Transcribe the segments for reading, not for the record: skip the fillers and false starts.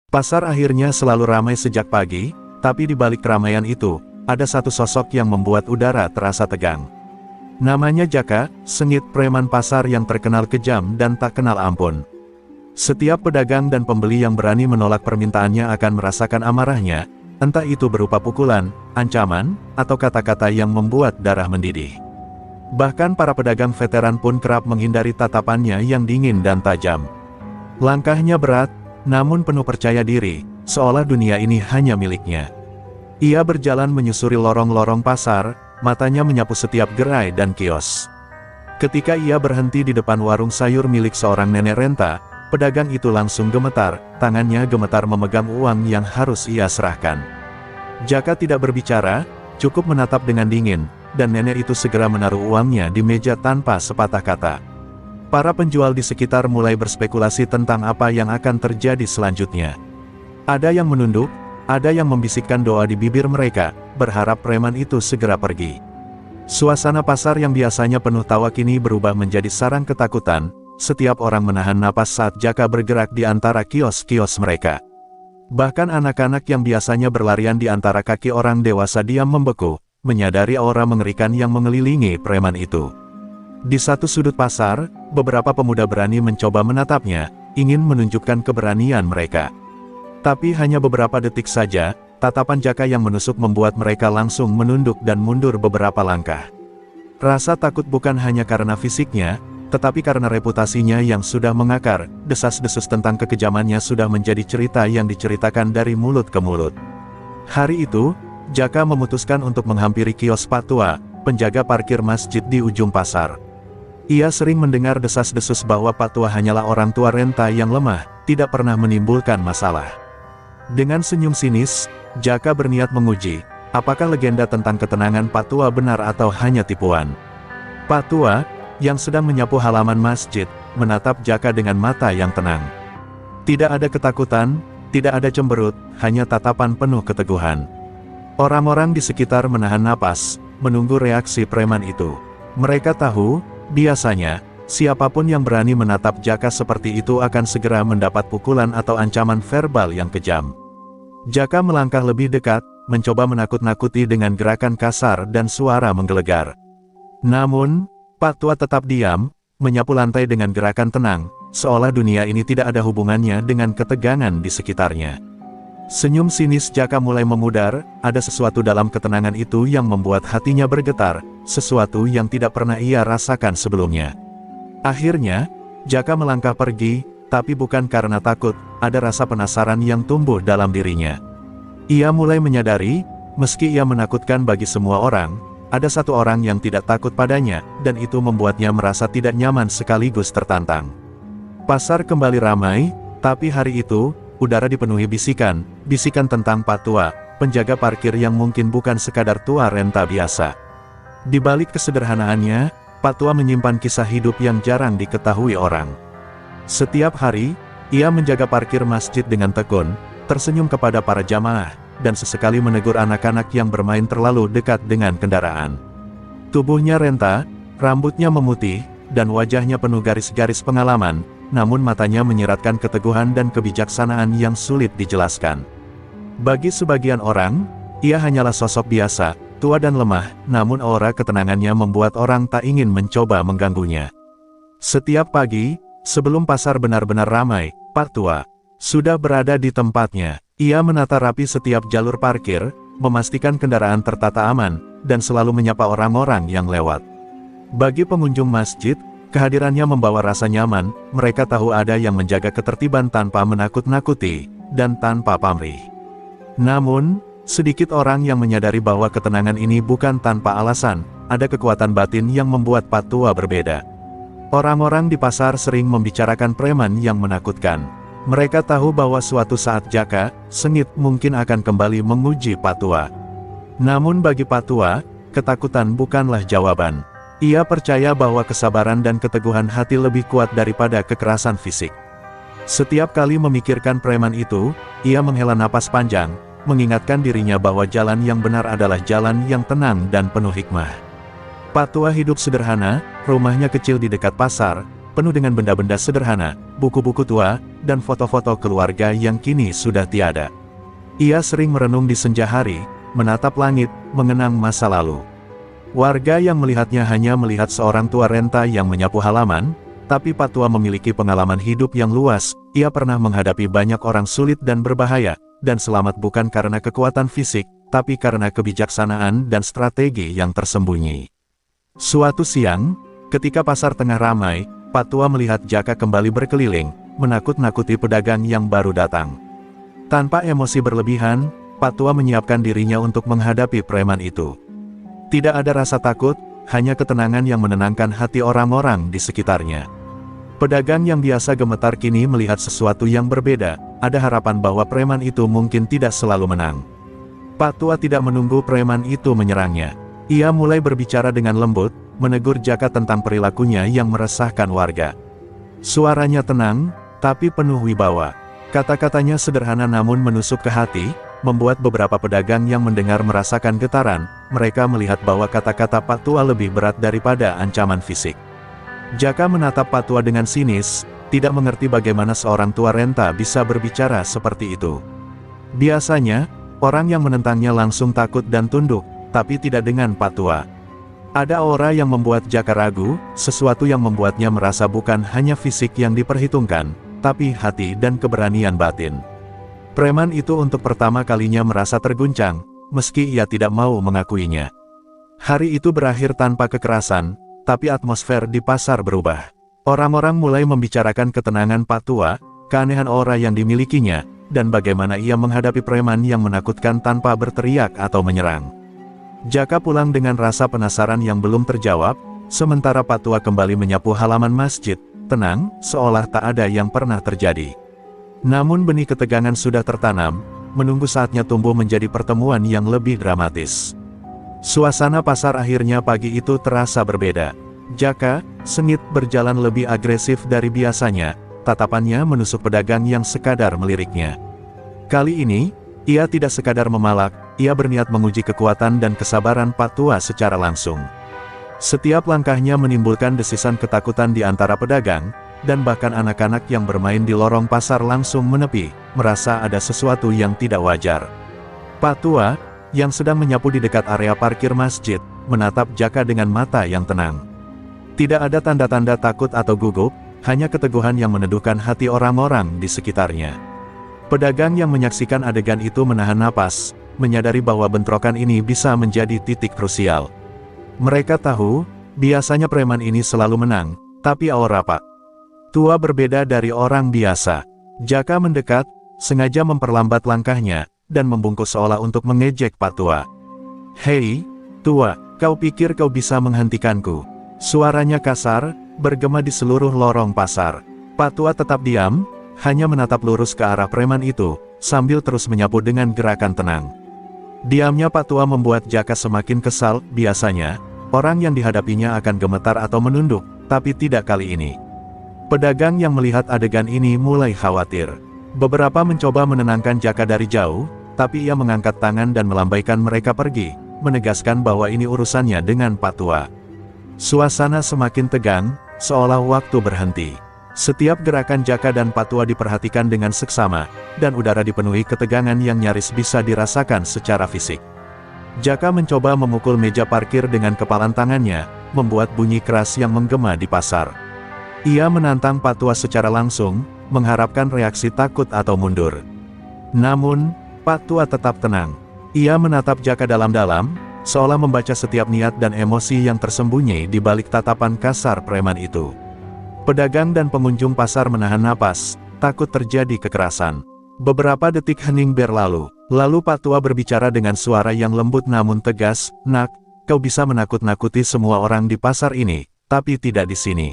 Pasar akhirnya selalu ramai sejak pagi, tapi di balik keramaian itu, ada satu sosok yang membuat udara terasa tegang. Namanya Jaka, sengit preman pasar yang terkenal kejam dan tak kenal ampun. Setiap pedagang dan pembeli yang berani menolak permintaannya akan merasakan amarahnya, entah itu berupa pukulan, ancaman, atau kata-kata yang membuat darah mendidih. Bahkan para pedagang veteran pun kerap menghindari tatapannya yang dingin dan tajam. Langkahnya berat, namun penuh percaya diri, seolah dunia ini hanya miliknya. Ia berjalan menyusuri lorong-lorong pasar, matanya menyapu setiap gerai dan kios. Ketika ia berhenti di depan warung sayur milik seorang nenek renta, pedagang itu langsung gemetar, tangannya gemetar memegang uang yang harus ia serahkan. Jaka tidak berbicara, cukup menatap dengan dingin, dan nenek itu segera menaruh uangnya di meja tanpa sepatah kata. Para penjual di sekitar mulai berspekulasi tentang apa yang akan terjadi selanjutnya. Ada yang menunduk, ada yang membisikkan doa di bibir mereka, berharap preman itu segera pergi. Suasana pasar yang biasanya penuh tawa kini berubah menjadi sarang ketakutan. Setiap orang menahan napas saat Jaka bergerak di antara kios-kios mereka. Bahkan anak-anak yang biasanya berlarian di antara kaki orang dewasa diam membeku, menyadari aura mengerikan yang mengelilingi preman itu. Di satu sudut pasar, beberapa pemuda berani mencoba menatapnya, ingin menunjukkan keberanian mereka. Tapi hanya beberapa detik saja, tatapan Jaka yang menusuk membuat mereka langsung menunduk dan mundur beberapa langkah. Rasa takut bukan hanya karena fisiknya, tetapi karena reputasinya yang sudah mengakar, desas-desus tentang kekejamannya sudah menjadi cerita yang diceritakan dari mulut ke mulut. Hari itu, Jaka memutuskan untuk menghampiri kios Pak Tua, penjaga parkir masjid di ujung pasar. Ia sering mendengar desas-desus bahwa Pak Tua hanyalah orang tua renta yang lemah, tidak pernah menimbulkan masalah. Dengan senyum sinis, Jaka berniat menguji, apakah legenda tentang ketenangan Pak Tua benar atau hanya tipuan. Pak Tua, yang sedang menyapu halaman masjid, menatap Jaka dengan mata yang tenang. Tidak ada ketakutan, tidak ada cemberut, hanya tatapan penuh keteguhan. Orang-orang di sekitar menahan napas, menunggu reaksi preman itu. Mereka tahu, biasanya, siapapun yang berani menatap Jaka seperti itu akan segera mendapat pukulan atau ancaman verbal yang kejam. Jaka melangkah lebih dekat, mencoba menakut-nakuti dengan gerakan kasar dan suara menggelegar. Namun, Pak Tua tetap diam, menyapu lantai dengan gerakan tenang, seolah dunia ini tidak ada hubungannya dengan ketegangan di sekitarnya. Senyum sinis Jaka mulai memudar, ada sesuatu dalam ketenangan itu yang membuat hatinya bergetar, sesuatu yang tidak pernah ia rasakan sebelumnya. Akhirnya, Jaka melangkah pergi, tapi bukan karena takut, ada rasa penasaran yang tumbuh dalam dirinya. Ia mulai menyadari, meski ia menakutkan bagi semua orang, ada satu orang yang tidak takut padanya, dan itu membuatnya merasa tidak nyaman sekaligus tertantang. Pasar kembali ramai, tapi hari itu, udara dipenuhi bisikan, bisikan tentang Pak Tua, penjaga parkir yang mungkin bukan sekadar tua renta biasa. Di balik kesederhanaannya, Pak Tua menyimpan kisah hidup yang jarang diketahui orang. Setiap hari, ia menjaga parkir masjid dengan tekun, tersenyum kepada para jamaah, dan sesekali menegur anak-anak yang bermain terlalu dekat dengan kendaraan. Tubuhnya renta, rambutnya memutih, dan wajahnya penuh garis-garis pengalaman, namun matanya menyiratkan keteguhan dan kebijaksanaan yang sulit dijelaskan. Bagi sebagian orang, ia hanyalah sosok biasa, tua dan lemah, namun aura ketenangannya membuat orang tak ingin mencoba mengganggunya. Setiap pagi, sebelum pasar benar-benar ramai, Pak Tua sudah berada di tempatnya. Ia menata rapi setiap jalur parkir, memastikan kendaraan tertata aman, dan selalu menyapa orang-orang yang lewat. Bagi pengunjung masjid, kehadirannya membawa rasa nyaman, mereka tahu ada yang menjaga ketertiban tanpa menakut-nakuti, dan tanpa pamrih. Namun, sedikit orang yang menyadari bahwa ketenangan ini bukan tanpa alasan, ada kekuatan batin yang membuat Pak Tua berbeda. Orang-orang di pasar sering membicarakan preman yang menakutkan. Mereka tahu bahwa suatu saat Jaka, sengit mungkin akan kembali menguji Pak Tua. Namun bagi Pak Tua, ketakutan bukanlah jawaban. Ia percaya bahwa kesabaran dan keteguhan hati lebih kuat daripada kekerasan fisik. Setiap kali memikirkan preman itu, ia menghela napas panjang, mengingatkan dirinya bahwa jalan yang benar adalah jalan yang tenang dan penuh hikmah. Pak Tua hidup sederhana, rumahnya kecil di dekat pasar, penuh dengan benda-benda sederhana, buku-buku tua, dan foto-foto keluarga yang kini sudah tiada. Ia sering merenung di senja hari, menatap langit, mengenang masa lalu. Warga yang melihatnya hanya melihat seorang tua renta yang menyapu halaman, tapi Pak Tua memiliki pengalaman hidup yang luas. Ia pernah menghadapi banyak orang sulit dan berbahaya, dan selamat bukan karena kekuatan fisik, tapi karena kebijaksanaan dan strategi yang tersembunyi. Suatu siang, ketika pasar tengah ramai, Pak Tua melihat Jaka kembali berkeliling, menakut-nakuti pedagang yang baru datang. Tanpa emosi berlebihan, Pak Tua menyiapkan dirinya untuk menghadapi preman itu. Tidak ada rasa takut, hanya ketenangan yang menenangkan hati orang-orang di sekitarnya. Pedagang yang biasa gemetar kini melihat sesuatu yang berbeda, ada harapan bahwa preman itu mungkin tidak selalu menang. Pak Tua tidak menunggu preman itu menyerangnya. Ia mulai berbicara dengan lembut, menegur Jaka tentang perilakunya yang meresahkan warga. Suaranya tenang, tapi penuh wibawa. Kata-katanya sederhana namun menusuk ke hati, membuat beberapa pedagang yang mendengar merasakan getaran. Mereka melihat bahwa kata-kata Pak Tua lebih berat daripada ancaman fisik. Jaka menatap Pak Tua dengan sinis, tidak mengerti bagaimana seorang tua renta bisa berbicara seperti itu. Biasanya, orang yang menentangnya langsung takut dan tunduk, tapi tidak dengan Pak Tua. Ada aura yang membuat Jaka ragu, sesuatu yang membuatnya merasa bukan hanya fisik yang diperhitungkan, tapi hati dan keberanian batin. Preman itu untuk pertama kalinya merasa terguncang, meski ia tidak mau mengakuinya. Hari itu berakhir tanpa kekerasan, tapi atmosfer di pasar berubah. Orang-orang mulai membicarakan ketenangan Pak Tua, keanehan aura yang dimilikinya, dan bagaimana ia menghadapi preman yang menakutkan tanpa berteriak atau menyerang. Jaka pulang dengan rasa penasaran yang belum terjawab, sementara Pak Tua kembali menyapu halaman masjid, tenang, seolah tak ada yang pernah terjadi. Namun benih ketegangan sudah tertanam, menunggu saatnya tumbuh menjadi pertemuan yang lebih dramatis. Suasana pasar akhirnya pagi itu terasa berbeda. Jaka, sengit, berjalan lebih agresif dari biasanya, tatapannya menusuk pedagang yang sekadar meliriknya. Kali ini, ia tidak sekadar memalak, ia berniat menguji kekuatan dan kesabaran Pak Tua secara langsung. Setiap langkahnya menimbulkan desisan ketakutan di antara pedagang, dan bahkan anak-anak yang bermain di lorong pasar langsung menepi, merasa ada sesuatu yang tidak wajar. Pak Tua, yang sedang menyapu di dekat area parkir masjid, menatap Jaka dengan mata yang tenang. Tidak ada tanda-tanda takut atau gugup, hanya keteguhan yang meneduhkan hati orang-orang di sekitarnya. Pedagang yang menyaksikan adegan itu menahan napas, menyadari bahwa bentrokan ini bisa menjadi titik krusial. Mereka tahu, biasanya preman ini selalu menang, tapi aura Pak Tua berbeda dari orang biasa. Jaka mendekat, sengaja memperlambat langkahnya, dan membungkuk seolah untuk mengejek Pak Tua. "Hei, Tua, kau pikir kau bisa menghentikanku?" Suaranya kasar, bergema di seluruh lorong pasar. Pak Tua tetap diam, hanya menatap lurus ke arah preman itu, sambil terus menyapu dengan gerakan tenang. Diamnya Pak Tua membuat Jaka semakin kesal. Biasanya, orang yang dihadapinya akan gemetar atau menunduk, tapi tidak kali ini. Pedagang yang melihat adegan ini mulai khawatir. Beberapa mencoba menenangkan Jaka dari jauh, tapi ia mengangkat tangan dan melambaikan mereka pergi, menegaskan bahwa ini urusannya dengan Pak Tua. Suasana semakin tegang, seolah waktu berhenti. Setiap gerakan Jaka dan Pak Tua diperhatikan dengan seksama, dan udara dipenuhi ketegangan yang nyaris bisa dirasakan secara fisik. Jaka mencoba memukul meja parkir dengan kepalan tangannya, membuat bunyi keras yang menggema di pasar. Ia menantang Pak Tua secara langsung, mengharapkan reaksi takut atau mundur. Namun, Pak Tua tetap tenang. Ia menatap Jaka dalam-dalam, seolah membaca setiap niat dan emosi yang tersembunyi di balik tatapan kasar preman itu. Pedagang dan pengunjung pasar menahan napas, takut terjadi kekerasan. Beberapa detik hening berlalu, lalu Pak Tua berbicara dengan suara yang lembut namun tegas, "Nak, kau bisa menakut-nakuti semua orang di pasar ini, tapi tidak di sini.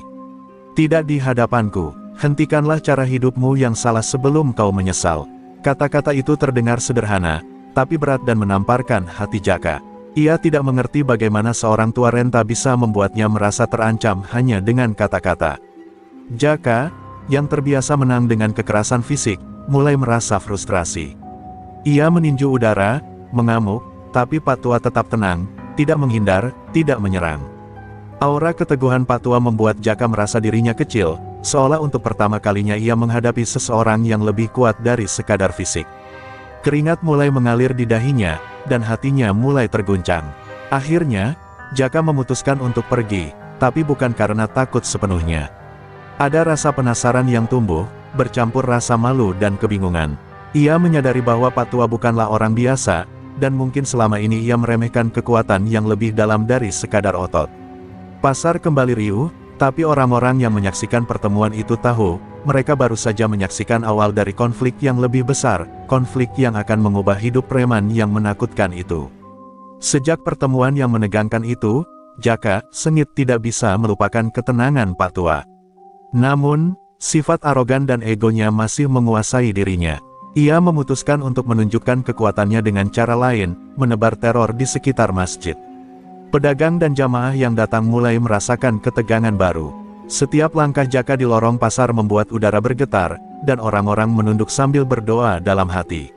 Tidak di hadapanku. Hentikanlah cara hidupmu yang salah sebelum kau menyesal." Kata-kata itu terdengar sederhana, tapi berat dan menamparkan hati Jaka. Ia tidak mengerti bagaimana seorang tua renta bisa membuatnya merasa terancam hanya dengan kata-kata. Jaka, yang terbiasa menang dengan kekerasan fisik, mulai merasa frustrasi. Ia meninju udara, mengamuk, tapi Pak Tua tetap tenang, tidak menghindar, tidak menyerang. Aura keteguhan Pak Tua membuat Jaka merasa dirinya kecil, seolah untuk pertama kalinya ia menghadapi seseorang yang lebih kuat dari sekadar fisik. Keringat mulai mengalir di dahinya, dan hatinya mulai terguncang. Akhirnya, Jaka memutuskan untuk pergi, tapi bukan karena takut sepenuhnya. Ada rasa penasaran yang tumbuh, bercampur rasa malu dan kebingungan. Ia menyadari bahwa Pak Tua bukanlah orang biasa, dan mungkin selama ini ia meremehkan kekuatan yang lebih dalam dari sekadar otot. Pasar kembali riuh, tapi orang-orang yang menyaksikan pertemuan itu tahu, mereka baru saja menyaksikan awal dari konflik yang lebih besar, konflik yang akan mengubah hidup preman yang menakutkan itu. Sejak pertemuan yang menegangkan itu, Jaka, sengit tidak bisa melupakan ketenangan Pak Tua. Namun, sifat arogan dan egonya masih menguasai dirinya. Ia memutuskan untuk menunjukkan kekuatannya dengan cara lain, menebar teror di sekitar masjid. Pedagang dan jamaah yang datang mulai merasakan ketegangan baru. Setiap langkah Jaka di lorong pasar membuat udara bergetar, dan orang-orang menunduk sambil berdoa dalam hati.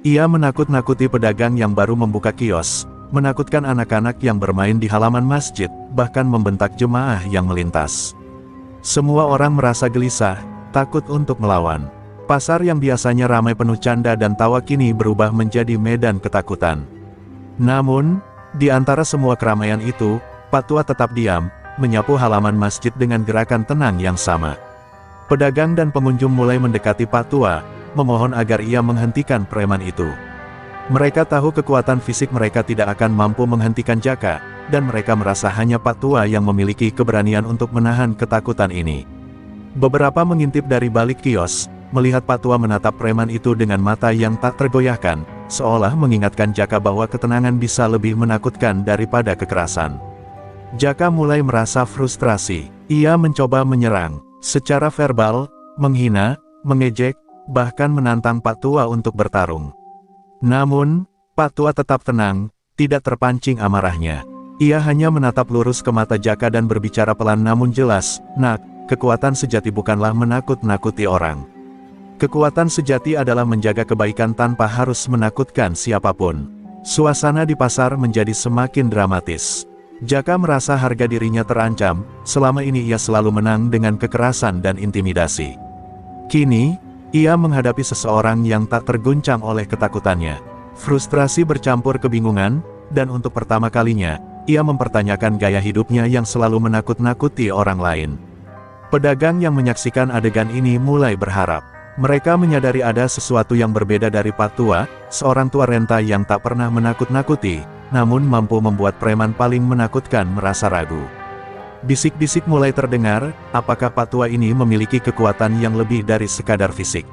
Ia menakut-nakuti pedagang yang baru membuka kios, menakutkan anak-anak yang bermain di halaman masjid, bahkan membentak jemaah yang melintas. Semua orang merasa gelisah, takut untuk melawan. Pasar yang biasanya ramai penuh canda dan tawa kini berubah menjadi medan ketakutan. Namun, di antara semua keramaian itu, Pak Tua tetap diam, menyapu halaman masjid dengan gerakan tenang yang sama. Pedagang dan pengunjung mulai mendekati Pak Tua, memohon agar ia menghentikan preman itu. Mereka tahu kekuatan fisik mereka tidak akan mampu menghentikan Jaka, dan mereka merasa hanya Pak Tua yang memiliki keberanian untuk menahan ketakutan ini. Beberapa mengintip dari balik kios, melihat Pak Tua menatap preman itu dengan mata yang tak tergoyahkan, seolah mengingatkan Jaka bahwa ketenangan bisa lebih menakutkan daripada kekerasan. Jaka mulai merasa frustrasi. Ia mencoba menyerang, secara verbal, menghina, mengejek, bahkan menantang Pak Tua untuk bertarung. Namun, Pak Tua tetap tenang, tidak terpancing amarahnya. Ia hanya menatap lurus ke mata Jaka dan berbicara pelan namun jelas, "Nak, kekuatan sejati bukanlah menakut-nakuti orang. Kekuatan sejati adalah menjaga kebaikan tanpa harus menakutkan siapapun." Suasana di pasar menjadi semakin dramatis. Jaka merasa harga dirinya terancam, selama ini ia selalu menang dengan kekerasan dan intimidasi. Kini, ia menghadapi seseorang yang tak terguncang oleh ketakutannya. Frustrasi bercampur kebingungan, dan untuk pertama kalinya, ia mempertanyakan gaya hidupnya yang selalu menakut-nakuti orang lain. Pedagang yang menyaksikan adegan ini mulai berharap. Mereka menyadari ada sesuatu yang berbeda dari Pak Tua, seorang tua renta yang tak pernah menakut-nakuti, namun mampu membuat preman paling menakutkan merasa ragu. Bisik-bisik mulai terdengar, apakah Pak Tua ini memiliki kekuatan yang lebih dari sekadar fisik.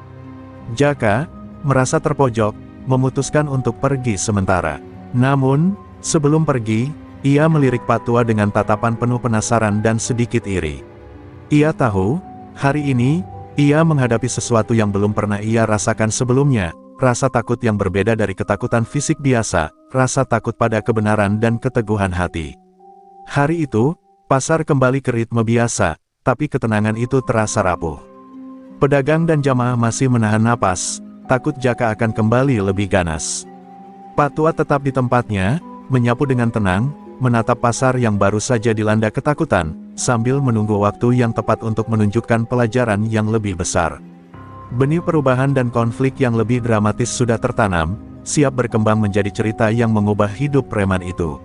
Jaka, merasa terpojok, memutuskan untuk pergi sementara. Namun, sebelum pergi, ia melirik Pak Tua dengan tatapan penuh penasaran dan sedikit iri. Ia tahu, hari ini, ia menghadapi sesuatu yang belum pernah ia rasakan sebelumnya, rasa takut yang berbeda dari ketakutan fisik biasa, rasa takut pada kebenaran dan keteguhan hati. Hari itu, pasar kembali ke ritme biasa, tapi ketenangan itu terasa rapuh. Pedagang dan jamaah masih menahan napas, takut Jaka akan kembali lebih ganas. Pak Tua tetap di tempatnya, menyapu dengan tenang, menatap pasar yang baru saja dilanda ketakutan, sambil menunggu waktu yang tepat untuk menunjukkan pelajaran yang lebih besar. Benih perubahan dan konflik yang lebih dramatis sudah tertanam, siap berkembang menjadi cerita yang mengubah hidup preman itu.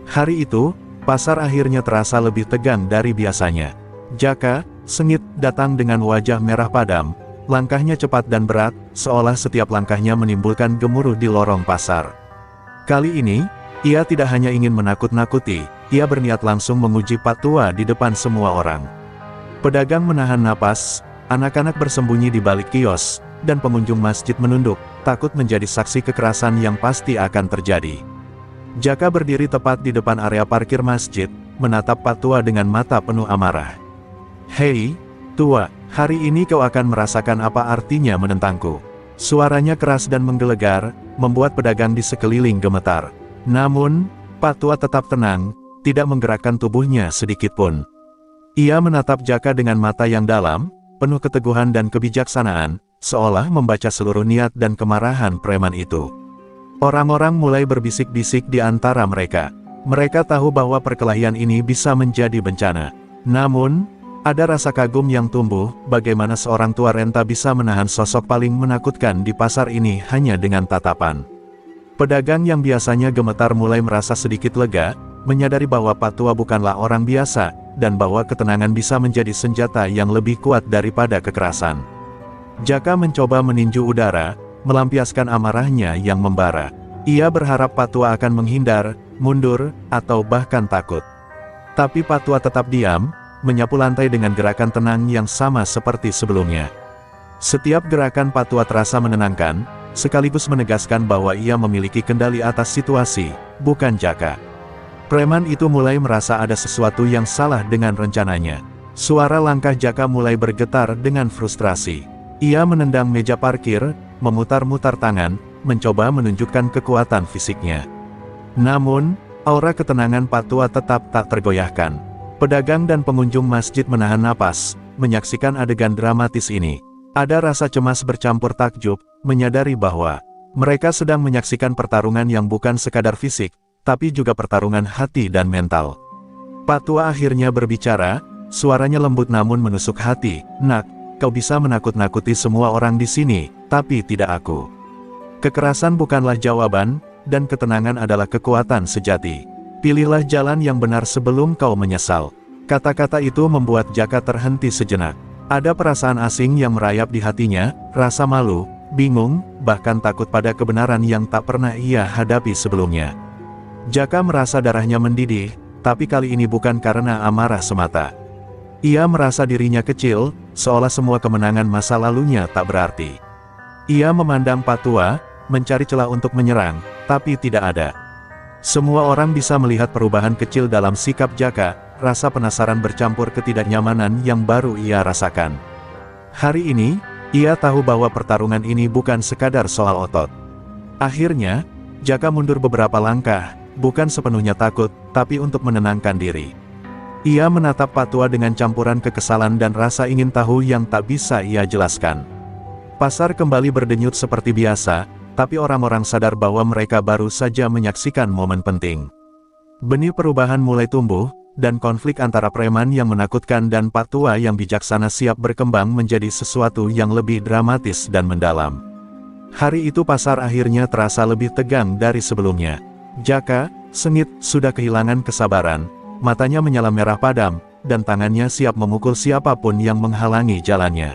Hari itu, pasar akhirnya terasa lebih tegang dari biasanya. Jaka, sengit, datang dengan wajah merah padam, langkahnya cepat dan berat, seolah setiap langkahnya menimbulkan gemuruh di lorong pasar. Kali ini, ia tidak hanya ingin menakut-nakuti, ia berniat langsung menguji Pak Tua di depan semua orang. Pedagang menahan napas, anak-anak bersembunyi di balik kios, dan pengunjung masjid menunduk, takut menjadi saksi kekerasan yang pasti akan terjadi. Jaka berdiri tepat di depan area parkir masjid, menatap Pak Tua dengan mata penuh amarah. "Hei, Tua, hari ini kau akan merasakan apa artinya menentangku." Suaranya keras dan menggelegar, membuat pedagang di sekeliling gemetar. Namun, Pak Tua tetap tenang, tidak menggerakkan tubuhnya sedikitpun. Ia menatap Jaka dengan mata yang dalam, penuh keteguhan dan kebijaksanaan, seolah membaca seluruh niat dan kemarahan preman itu. Orang-orang mulai berbisik-bisik di antara mereka. Mereka tahu bahwa perkelahian ini bisa menjadi bencana. Namun, Ada rasa kagum yang tumbuh, bagaimana seorang tua renta bisa menahan sosok paling menakutkan di pasar ini hanya dengan tatapan. Pedagang yang biasanya gemetar mulai merasa sedikit lega, menyadari bahwa Pak Tua bukanlah orang biasa, dan bahwa ketenangan bisa menjadi senjata yang lebih kuat daripada kekerasan. Jaka mencoba meninju udara, melampiaskan amarahnya yang membara. Ia berharap Pak Tua akan menghindar, mundur, atau bahkan takut. Tapi Pak Tua tetap diam, menyapu lantai dengan gerakan tenang yang sama seperti sebelumnya. Setiap gerakan Pak Tua terasa menenangkan, sekaligus menegaskan bahwa ia memiliki kendali atas situasi, bukan Jaka. Preman itu mulai merasa ada sesuatu yang salah dengan rencananya. Suara langkah Jaka mulai bergetar dengan frustrasi. Ia menendang meja parkir, memutar-mutar tangan, mencoba menunjukkan kekuatan fisiknya. Namun, aura ketenangan Pak Tua tetap tak tergoyahkan. Pedagang dan pengunjung masjid menahan napas, menyaksikan adegan dramatis ini. Ada rasa cemas bercampur takjub, menyadari bahwa mereka sedang menyaksikan pertarungan yang bukan sekadar fisik, tapi juga pertarungan hati dan mental. Pak Tua akhirnya berbicara, suaranya lembut namun menusuk hati. "Nak, kau bisa menakut-nakuti semua orang di sini, tapi tidak aku. Kekerasan bukanlah jawaban, dan ketenangan adalah kekuatan sejati. Pilihlah jalan yang benar sebelum kau menyesal." Kata-kata itu membuat Jaka terhenti sejenak. Ada perasaan asing yang merayap di hatinya, rasa malu, bingung, bahkan takut pada kebenaran yang tak pernah ia hadapi sebelumnya. Jaka merasa darahnya mendidih, tapi kali ini bukan karena amarah semata. Ia merasa dirinya kecil, seolah semua kemenangan masa lalunya tak berarti. Ia memandang Pak Tua, mencari celah untuk menyerang, tapi tidak ada. Semua orang bisa melihat perubahan kecil dalam sikap Jaka, rasa penasaran bercampur ketidaknyamanan yang baru ia rasakan. Hari ini, ia tahu bahwa pertarungan ini bukan sekadar soal otot. Akhirnya, Jaka mundur beberapa langkah, bukan sepenuhnya takut, tapi untuk menenangkan diri. Ia menatap Pak Tua dengan campuran kekesalan dan rasa ingin tahu yang tak bisa ia jelaskan. Pasar kembali berdenyut seperti biasa, tapi orang-orang sadar bahwa mereka baru saja menyaksikan momen penting. Benih perubahan mulai tumbuh, dan konflik antara preman yang menakutkan dan Pak Tua yang bijaksana siap berkembang menjadi sesuatu yang lebih dramatis dan mendalam. Hari itu pasar akhirnya terasa lebih tegang dari sebelumnya. Jaka, sengit, sudah kehilangan kesabaran, matanya menyala merah padam, dan tangannya siap memukul siapapun yang menghalangi jalannya.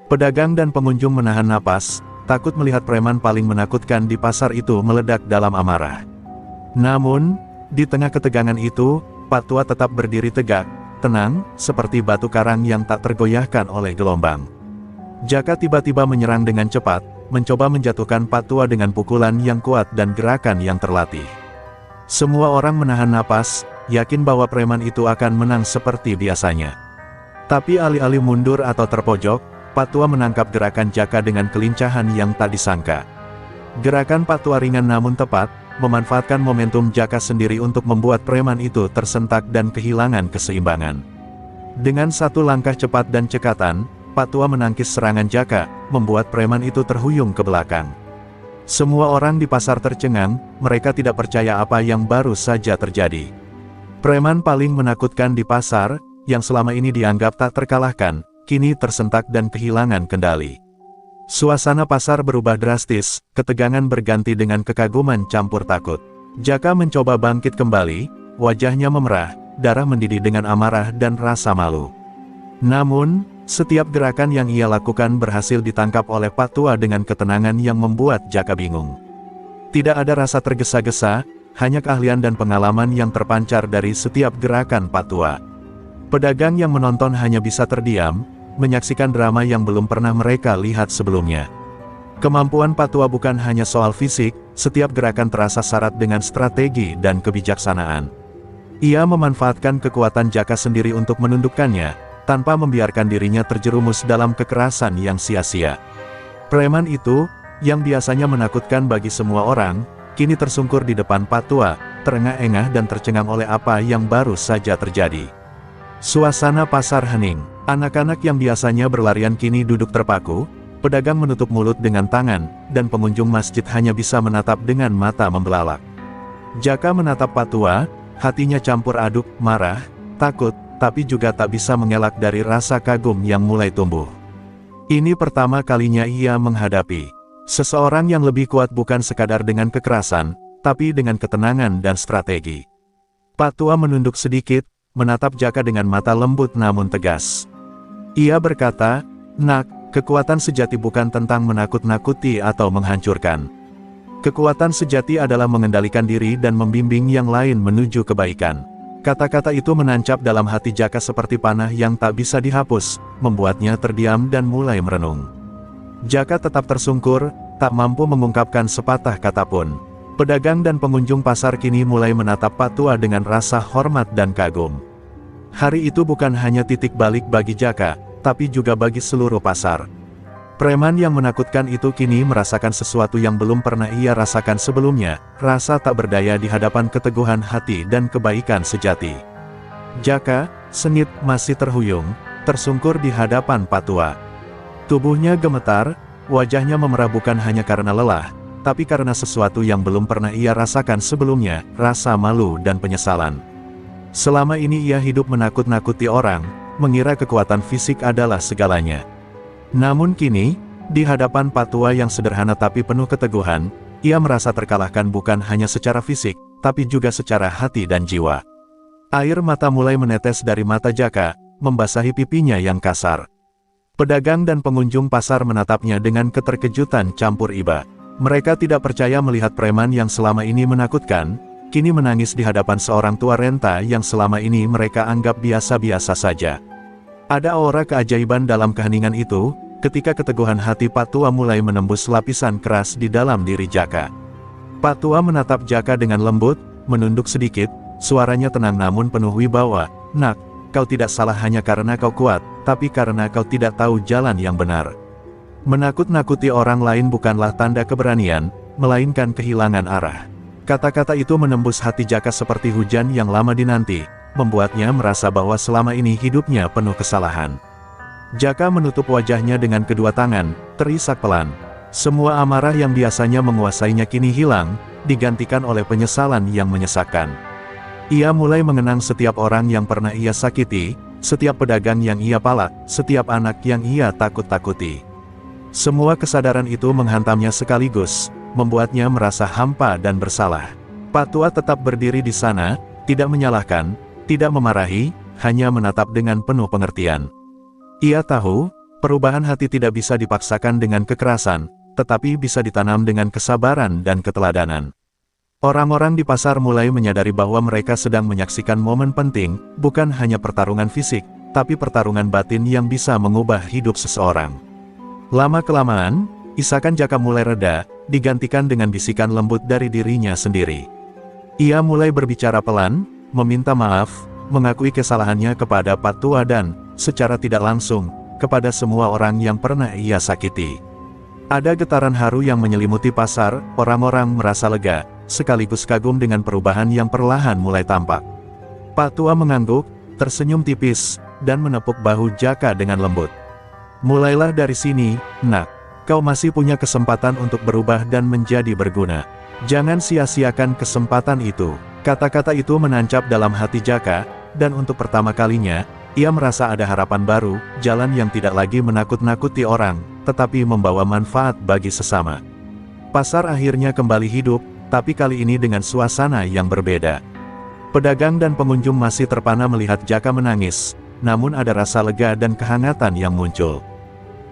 Pedagang dan pengunjung menahan napas, takut melihat preman paling menakutkan di pasar itu meledak dalam amarah. Namun, di tengah ketegangan itu, Pak Tua tetap berdiri tegak, tenang, seperti batu karang yang tak tergoyahkan oleh gelombang. Jaka tiba-tiba menyerang dengan cepat, mencoba menjatuhkan Pak Tua dengan pukulan yang kuat dan gerakan yang terlatih. Semua orang menahan napas, yakin bahwa preman itu akan menang seperti biasanya. Tapi alih-alih mundur atau terpojok, Pak Tua menangkap gerakan Jaka dengan kelincahan yang tak disangka. Gerakan Pak Tua ringan namun tepat, memanfaatkan momentum Jaka sendiri untuk membuat preman itu tersentak dan kehilangan keseimbangan. Dengan satu langkah cepat dan cekatan, Pak Tua menangkis serangan Jaka, membuat preman itu terhuyung ke belakang. Semua orang di pasar tercengang, mereka tidak percaya apa yang baru saja terjadi. Preman paling menakutkan di pasar, yang selama ini dianggap tak terkalahkan, kini tersentak dan kehilangan kendali. Suasana pasar berubah drastis, ketegangan berganti dengan kekaguman campur takut. Jaka mencoba bangkit kembali, wajahnya memerah, darah mendidih dengan amarah dan rasa malu. Namun, setiap gerakan yang ia lakukan berhasil ditangkap oleh Pak Tua dengan ketenangan yang membuat Jaka bingung. Tidak ada rasa tergesa-gesa, hanya keahlian dan pengalaman yang terpancar dari setiap gerakan Pak Tua. Pedagang yang menonton hanya bisa terdiam, menyaksikan drama yang belum pernah mereka lihat sebelumnya. Kemampuan Pak Tua bukan hanya soal fisik, setiap gerakan terasa syarat dengan strategi dan kebijaksanaan. Ia memanfaatkan kekuatan Jaka sendiri untuk menundukkannya, tanpa membiarkan dirinya terjerumus dalam kekerasan yang sia-sia. Preman itu, yang biasanya menakutkan bagi semua orang, kini tersungkur di depan Pak Tua, terengah-engah dan tercengang oleh apa yang baru saja terjadi. Suasana pasar hening. Anak-anak yang biasanya berlarian kini duduk terpaku, pedagang menutup mulut dengan tangan, dan pengunjung masjid hanya bisa menatap dengan mata membelalak. Jaka menatap Pak Tua, hatinya campur aduk, marah, takut, tapi juga tak bisa mengelak dari rasa kagum yang mulai tumbuh. Ini pertama kalinya ia menghadapi seseorang yang lebih kuat bukan sekadar dengan kekerasan, tapi dengan ketenangan dan strategi. Patua menunduk sedikit, menatap Jaka dengan mata lembut namun tegas. Ia berkata, "Nak, kekuatan sejati bukan tentang menakut-nakuti atau menghancurkan. Kekuatan sejati adalah mengendalikan diri dan membimbing yang lain menuju kebaikan." Kata-kata itu menancap dalam hati Jaka seperti panah yang tak bisa dihapus, membuatnya terdiam dan mulai merenung. Jaka tetap tersungkur, tak mampu mengungkapkan sepatah kata pun. Pedagang dan pengunjung pasar kini mulai menatap Patua dengan rasa hormat dan kagum. Hari itu bukan hanya titik balik bagi Jaka, tapi juga bagi seluruh pasar. Preman yang menakutkan itu kini merasakan sesuatu yang belum pernah ia rasakan sebelumnya, rasa tak berdaya di hadapan keteguhan hati dan kebaikan sejati. Jaka, sengit, masih terhuyung, tersungkur di hadapan Patua. Tubuhnya gemetar, wajahnya memerah bukan hanya karena lelah, tapi karena sesuatu yang belum pernah ia rasakan sebelumnya, rasa malu dan penyesalan. Selama ini ia hidup menakut-nakuti orang, mengira kekuatan fisik adalah segalanya. Namun kini, di hadapan Patua yang sederhana tapi penuh keteguhan, ia merasa terkalahkan bukan hanya secara fisik, tapi juga secara hati dan jiwa. Air mata mulai menetes dari mata Jaka, membasahi pipinya yang kasar. Pedagang dan pengunjung pasar menatapnya dengan keterkejutan campur iba. Mereka tidak percaya melihat preman yang selama ini menakutkan, kini menangis di hadapan seorang tua renta yang selama ini mereka anggap biasa-biasa saja. Ada aura keajaiban dalam keheningan itu, ketika keteguhan hati Patua mulai menembus lapisan keras di dalam diri Jaka. Patua menatap Jaka dengan lembut, menunduk sedikit, suaranya tenang namun penuh wibawa. "Nak, kau tidak salah hanya karena kau kuat, tapi karena kau tidak tahu jalan yang benar. Menakut-nakuti orang lain bukanlah tanda keberanian, melainkan kehilangan arah." Kata-kata itu menembus hati Jaka seperti hujan yang lama dinanti, membuatnya merasa bahwa selama ini hidupnya penuh kesalahan. Jaka menutup wajahnya dengan kedua tangan, terisak pelan. Semua amarah yang biasanya menguasainya kini hilang, digantikan oleh penyesalan yang menyesakkan. Ia mulai mengenang setiap orang yang pernah ia sakiti, setiap pedagang yang ia palak, setiap anak yang ia takut-takuti. Semua kesadaran itu menghantamnya sekaligus, membuatnya merasa hampa dan bersalah. Patua tetap berdiri di sana, tidak menyalahkan, tidak memarahi, hanya menatap dengan penuh pengertian. Ia tahu, perubahan hati tidak bisa dipaksakan dengan kekerasan, tetapi bisa ditanam dengan kesabaran dan keteladanan. Orang-orang di pasar mulai menyadari bahwa mereka sedang menyaksikan momen penting, bukan hanya pertarungan fisik, tapi pertarungan batin yang bisa mengubah hidup seseorang. Lama-kelamaan, isakan Jaka mulai reda, digantikan dengan bisikan lembut dari dirinya sendiri. Ia mulai berbicara pelan, meminta maaf, mengakui kesalahannya kepada Patua dan, secara tidak langsung, kepada semua orang yang pernah ia sakiti. Ada getaran haru yang menyelimuti pasar, orang-orang merasa lega, sekaligus kagum dengan perubahan yang perlahan mulai tampak. Patua mengangguk, tersenyum tipis, dan menepuk bahu Jaka dengan lembut. "Mulailah dari sini, Nak. Kau masih punya kesempatan untuk berubah dan menjadi berguna. Jangan sia-siakan kesempatan itu." Kata-kata itu menancap dalam hati Jaka, dan untuk pertama kalinya, ia merasa ada harapan baru, jalan yang tidak lagi menakut-nakuti orang, tetapi membawa manfaat bagi sesama. Pasar akhirnya kembali hidup, tapi kali ini dengan suasana yang berbeda. Pedagang dan pengunjung masih terpana melihat Jaka menangis, namun ada rasa lega dan kehangatan yang muncul.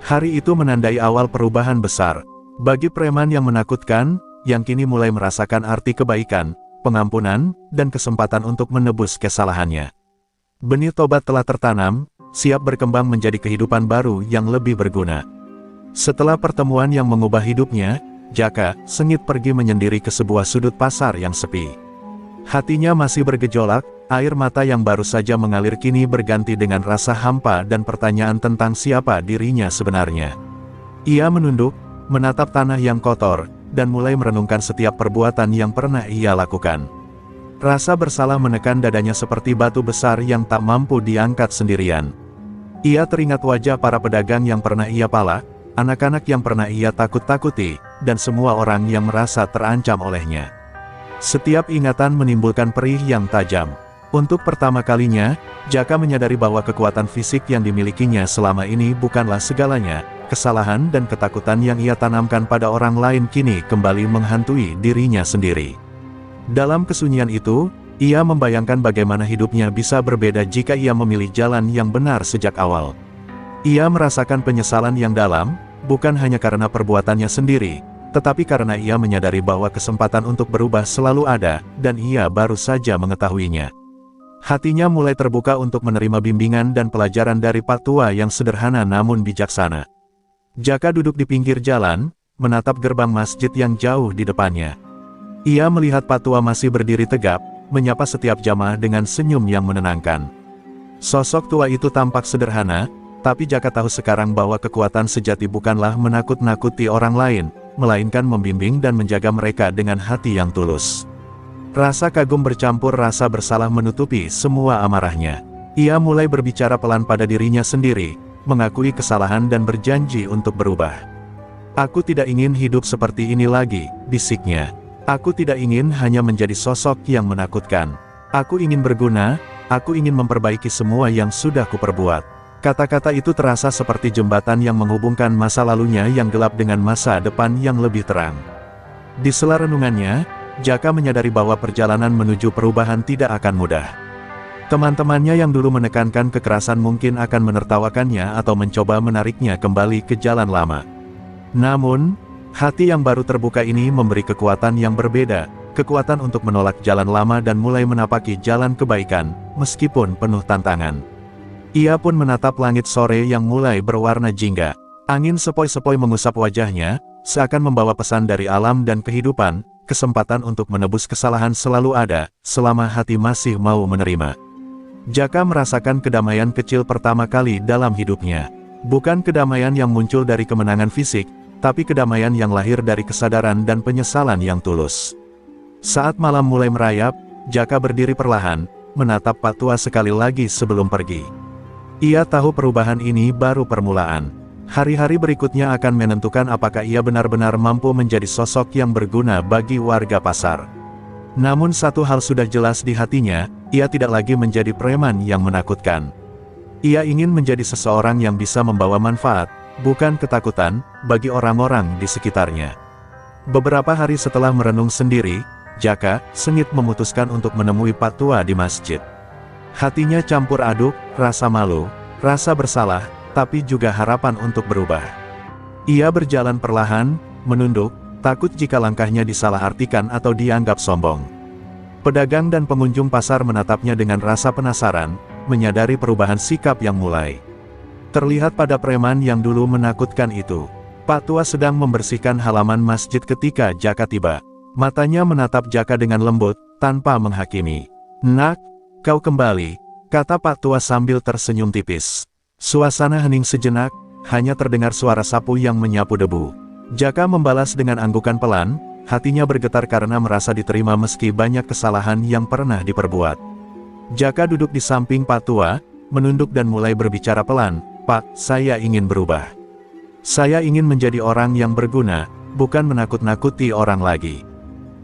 Hari itu menandai awal perubahan besar. Bagi preman yang menakutkan, yang kini mulai merasakan arti kebaikan, pengampunan, dan kesempatan untuk menebus kesalahannya. Benih tobat telah tertanam, siap berkembang menjadi kehidupan baru yang lebih berguna. Setelah pertemuan yang mengubah hidupnya, Jaka, sengit pergi menyendiri ke sebuah sudut pasar yang sepi. Hatinya masih bergejolak, air mata yang baru saja mengalir kini berganti dengan rasa hampa dan pertanyaan tentang siapa dirinya sebenarnya. Ia menunduk, menatap tanah yang kotor, dan mulai merenungkan setiap perbuatan yang pernah ia lakukan. Rasa bersalah menekan dadanya seperti batu besar yang tak mampu diangkat sendirian. Ia teringat wajah para pedagang yang pernah ia palak, anak-anak yang pernah ia takut-takuti, dan semua orang yang merasa terancam olehnya. Setiap ingatan menimbulkan perih yang tajam. Untuk pertama kalinya, Jaka menyadari bahwa kekuatan fisik yang dimilikinya selama ini bukanlah segalanya. Kesalahan dan ketakutan yang ia tanamkan pada orang lain kini kembali menghantui dirinya sendiri. Dalam kesunyian itu, ia membayangkan bagaimana hidupnya bisa berbeda jika ia memilih jalan yang benar sejak awal. Ia merasakan penyesalan yang dalam, bukan hanya karena perbuatannya sendiri, tetapi karena ia menyadari bahwa kesempatan untuk berubah selalu ada, dan ia baru saja mengetahuinya. Hatinya mulai terbuka untuk menerima bimbingan dan pelajaran dari Pak Tua yang sederhana namun bijaksana. Jaka duduk di pinggir jalan, menatap gerbang masjid yang jauh di depannya. Ia melihat Pak Tua masih berdiri tegap, menyapa setiap jamaah dengan senyum yang menenangkan. Sosok tua itu tampak sederhana, tapi Jaka tahu sekarang bahwa kekuatan sejati bukanlah menakut-nakuti orang lain, melainkan membimbing dan menjaga mereka dengan hati yang tulus. Rasa kagum bercampur rasa bersalah menutupi semua amarahnya. Ia mulai berbicara pelan pada dirinya sendiri, mengakui kesalahan dan berjanji untuk berubah. "Aku tidak ingin hidup seperti ini lagi," bisiknya. "Aku tidak ingin hanya menjadi sosok yang menakutkan. Aku ingin berguna, aku ingin memperbaiki semua yang sudah kuperbuat." Kata-kata itu terasa seperti jembatan yang menghubungkan masa lalunya yang gelap dengan masa depan yang lebih terang. Di sela renungannya, Jaka menyadari bahwa perjalanan menuju perubahan tidak akan mudah. Teman-temannya yang dulu menekankan kekerasan mungkin akan menertawakannya atau mencoba menariknya kembali ke jalan lama. Namun, hati yang baru terbuka ini memberi kekuatan yang berbeda, kekuatan untuk menolak jalan lama dan mulai menapaki jalan kebaikan, meskipun penuh tantangan. Ia pun menatap langit sore yang mulai berwarna jingga. Angin sepoi-sepoi mengusap wajahnya, seakan membawa pesan dari alam dan kehidupan, kesempatan untuk menebus kesalahan selalu ada, selama hati masih mau menerima. Jaka merasakan kedamaian kecil pertama kali dalam hidupnya. Bukan kedamaian yang muncul dari kemenangan fisik, tapi kedamaian yang lahir dari kesadaran dan penyesalan yang tulus. Saat malam mulai merayap, Jaka berdiri perlahan, menatap Pak Tua sekali lagi sebelum pergi. Ia tahu perubahan ini baru permulaan. Hari-hari berikutnya akan menentukan apakah ia benar-benar mampu menjadi sosok yang berguna bagi warga pasar. Namun satu hal sudah jelas di hatinya, ia tidak lagi menjadi preman yang menakutkan. Ia ingin menjadi seseorang yang bisa membawa manfaat, bukan ketakutan, bagi orang-orang di sekitarnya. Beberapa hari setelah merenung sendiri, Jaka sengit memutuskan untuk menemui Pak Tua di masjid. Hatinya campur aduk, rasa malu, rasa bersalah, tapi juga harapan untuk berubah. Ia berjalan perlahan, menunduk, takut jika langkahnya disalahartikan atau dianggap sombong. Pedagang dan pengunjung pasar menatapnya dengan rasa penasaran, menyadari perubahan sikap yang mulai terlihat pada preman yang dulu menakutkan itu. Pak Tua sedang membersihkan halaman masjid ketika Jaka tiba. Matanya menatap Jaka dengan lembut, tanpa menghakimi. "Nak, kau kembali," kata Pak Tua sambil tersenyum tipis. Suasana hening sejenak, hanya terdengar suara sapu yang menyapu debu. Jaka membalas dengan anggukan pelan, hatinya bergetar karena merasa diterima meski banyak kesalahan yang pernah diperbuat. Jaka duduk di samping Pak Tua, menunduk dan mulai berbicara pelan, "Pak, saya ingin berubah. Saya ingin menjadi orang yang berguna, bukan menakut-nakuti orang lagi."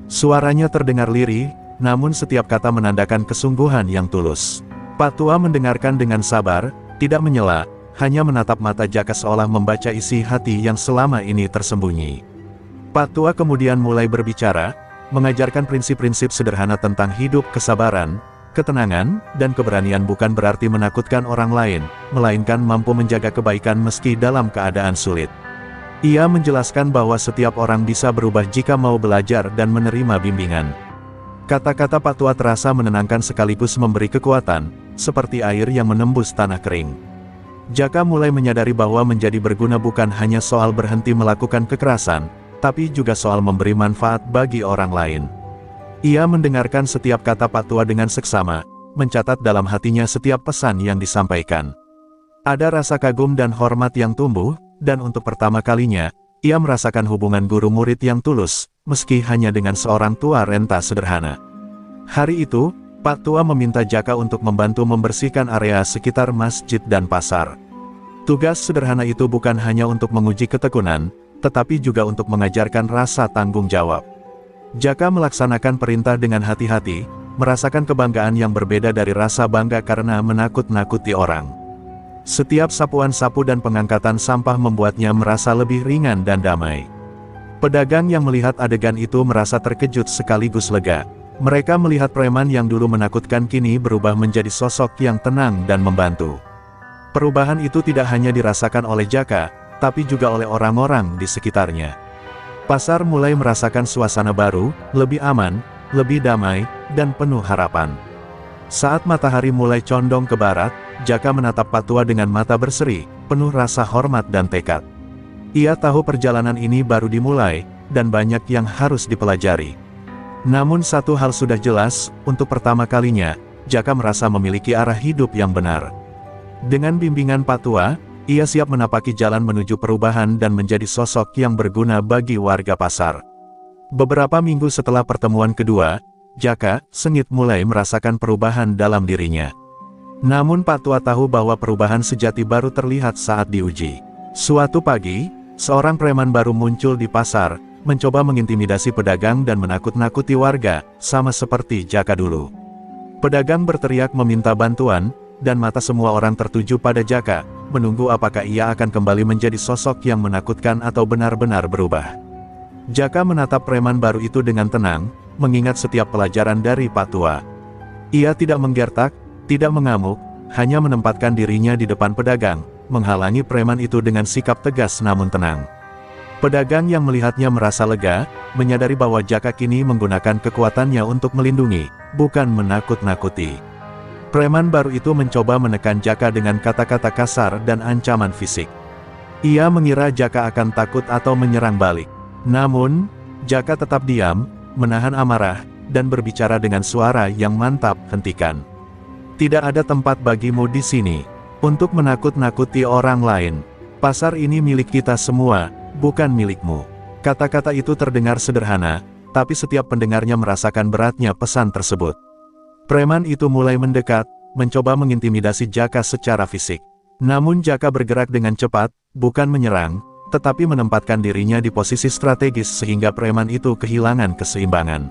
Suaranya terdengar lirih, namun setiap kata menandakan kesungguhan yang tulus. Pak Tua mendengarkan dengan sabar, tidak menyela, hanya menatap mata Jaka seolah membaca isi hati yang selama ini tersembunyi. Pak Tua kemudian mulai berbicara, mengajarkan prinsip-prinsip sederhana tentang hidup, kesabaran, ketenangan, dan keberanian bukan berarti menakutkan orang lain, melainkan mampu menjaga kebaikan meski dalam keadaan sulit. Ia menjelaskan bahwa setiap orang bisa berubah jika mau belajar dan menerima bimbingan. Kata-kata Pak Tua terasa menenangkan sekaligus memberi kekuatan, seperti air yang menembus tanah kering. Jaka mulai menyadari bahwa menjadi berguna bukan hanya soal berhenti melakukan kekerasan, tapi juga soal memberi manfaat bagi orang lain. Ia mendengarkan setiap kata Pak Tua dengan seksama, mencatat dalam hatinya setiap pesan yang disampaikan. Ada rasa kagum dan hormat yang tumbuh, dan untuk pertama kalinya, ia merasakan hubungan guru-murid yang tulus, meski hanya dengan seorang tua renta sederhana. Hari itu, Pak Tua meminta Jaka untuk membantu membersihkan area sekitar masjid dan pasar. Tugas sederhana itu bukan hanya untuk menguji ketekunan, tetapi juga untuk mengajarkan rasa tanggung jawab. Jaka melaksanakan perintah dengan hati-hati, merasakan kebanggaan yang berbeda dari rasa bangga karena menakut-nakuti orang. Setiap sapuan sapu dan pengangkatan sampah membuatnya merasa lebih ringan dan damai. Pedagang yang melihat adegan itu merasa terkejut sekaligus lega. Mereka melihat preman yang dulu menakutkan kini berubah menjadi sosok yang tenang dan membantu. Perubahan itu tidak hanya dirasakan oleh Jaka, tapi juga oleh orang-orang di sekitarnya. Pasar mulai merasakan suasana baru, lebih aman, lebih damai, dan penuh harapan. Saat matahari mulai condong ke barat, Jaka menatap Patua dengan mata berseri, penuh rasa hormat dan tekad. Ia tahu perjalanan ini baru dimulai, dan banyak yang harus dipelajari. Namun satu hal sudah jelas, untuk pertama kalinya, Jaka merasa memiliki arah hidup yang benar. Dengan bimbingan Patua, ia siap menapaki jalan menuju perubahan dan menjadi sosok yang berguna bagi warga pasar. Beberapa minggu setelah pertemuan kedua, Jaka, sengit mulai merasakan perubahan dalam dirinya. Namun Patua tahu bahwa perubahan sejati baru terlihat saat diuji. Suatu pagi, seorang preman baru muncul di pasar, mencoba mengintimidasi pedagang dan menakut-nakuti warga, sama seperti Jaka dulu. Pedagang berteriak meminta bantuan, dan mata semua orang tertuju pada Jaka, menunggu apakah ia akan kembali menjadi sosok yang menakutkan atau benar-benar berubah. Jaka menatap preman baru itu dengan tenang, mengingat setiap pelajaran dari Patua. Ia tidak menggertak, tidak mengamuk, hanya menempatkan dirinya di depan pedagang, menghalangi preman itu dengan sikap tegas namun tenang. Pedagang yang melihatnya merasa lega, menyadari bahwa Jaka kini menggunakan kekuatannya untuk melindungi, bukan menakut-nakuti. Preman baru itu mencoba menekan Jaka dengan kata-kata kasar dan ancaman fisik. Ia mengira Jaka akan takut atau menyerang balik. Namun, Jaka tetap diam, menahan amarah, dan berbicara dengan suara yang mantap, "Hentikan. Tidak ada tempat bagimu di sini untuk menakut-nakuti orang lain. Pasar ini milik kita semua, bukan milikmu." Kata-kata itu terdengar sederhana, tapi setiap pendengarnya merasakan beratnya pesan tersebut. Preman itu mulai mendekat, mencoba mengintimidasi Jaka secara fisik. Namun Jaka bergerak dengan cepat, bukan menyerang, tetapi menempatkan dirinya di posisi strategis sehingga preman itu kehilangan keseimbangan.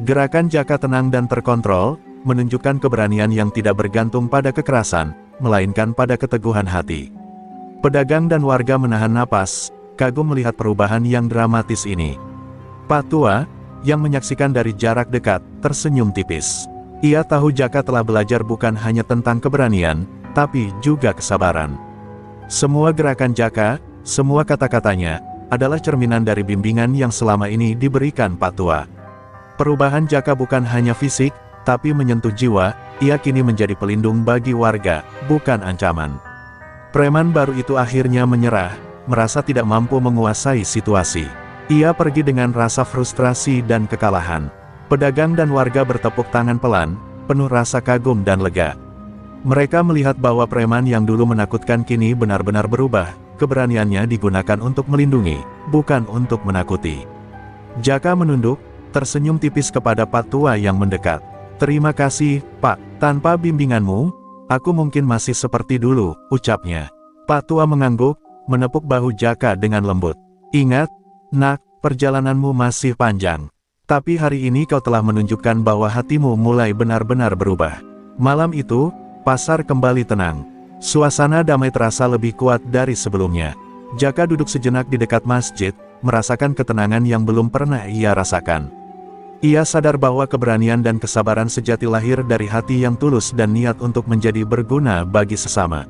Gerakan Jaka tenang dan terkontrol, menunjukkan keberanian yang tidak bergantung pada kekerasan, melainkan pada keteguhan hati. Pedagang dan warga menahan napas, kagum melihat perubahan yang dramatis ini. Patua, yang menyaksikan dari jarak dekat, tersenyum tipis. Ia tahu Jaka telah belajar bukan hanya tentang keberanian, tapi juga kesabaran. Semua gerakan Jaka, semua kata-katanya, adalah cerminan dari bimbingan yang selama ini diberikan Patua. Perubahan Jaka bukan hanya fisik, tapi menyentuh jiwa, ia kini menjadi pelindung bagi warga, bukan ancaman. Preman baru itu akhirnya menyerah, merasa tidak mampu menguasai situasi. Ia pergi dengan rasa frustrasi dan kekalahan. Pedagang dan warga bertepuk tangan pelan, penuh rasa kagum dan lega. Mereka melihat bahwa preman yang dulu menakutkan kini benar-benar berubah. Keberaniannya digunakan untuk melindungi, bukan untuk menakuti. Jaka menunduk, tersenyum tipis kepada Patua yang mendekat. "Terima kasih, Pak. Tanpa bimbinganmu, aku mungkin masih seperti dulu," ucapnya. Patua mengangguk, menepuk bahu Jaka dengan lembut. "Ingat, nak, perjalananmu masih panjang. Tapi hari ini kau telah menunjukkan bahwa hatimu mulai benar-benar berubah." Malam itu, pasar kembali tenang. Suasana damai terasa lebih kuat dari sebelumnya. Jaka duduk sejenak di dekat masjid, merasakan ketenangan yang belum pernah ia rasakan. Ia sadar bahwa keberanian dan kesabaran sejati lahir dari hati yang tulus dan niat untuk menjadi berguna bagi sesama.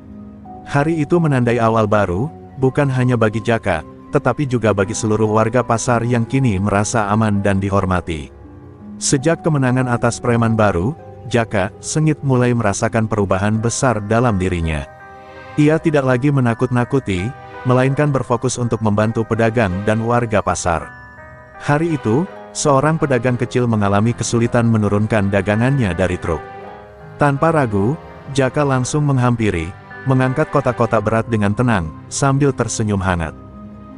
Hari itu menandai awal baru, bukan hanya bagi Jaka, tetapi juga bagi seluruh warga pasar yang kini merasa aman dan dihormati. Sejak kemenangan atas preman baru, Jaka, sengit mulai merasakan perubahan besar dalam dirinya. Ia tidak lagi menakut-nakuti, melainkan berfokus untuk membantu pedagang dan warga pasar. Hari itu, seorang pedagang kecil mengalami kesulitan menurunkan dagangannya dari truk. Tanpa ragu, Jaka langsung menghampiri, mengangkat kotak-kotak berat dengan tenang, sambil tersenyum hangat.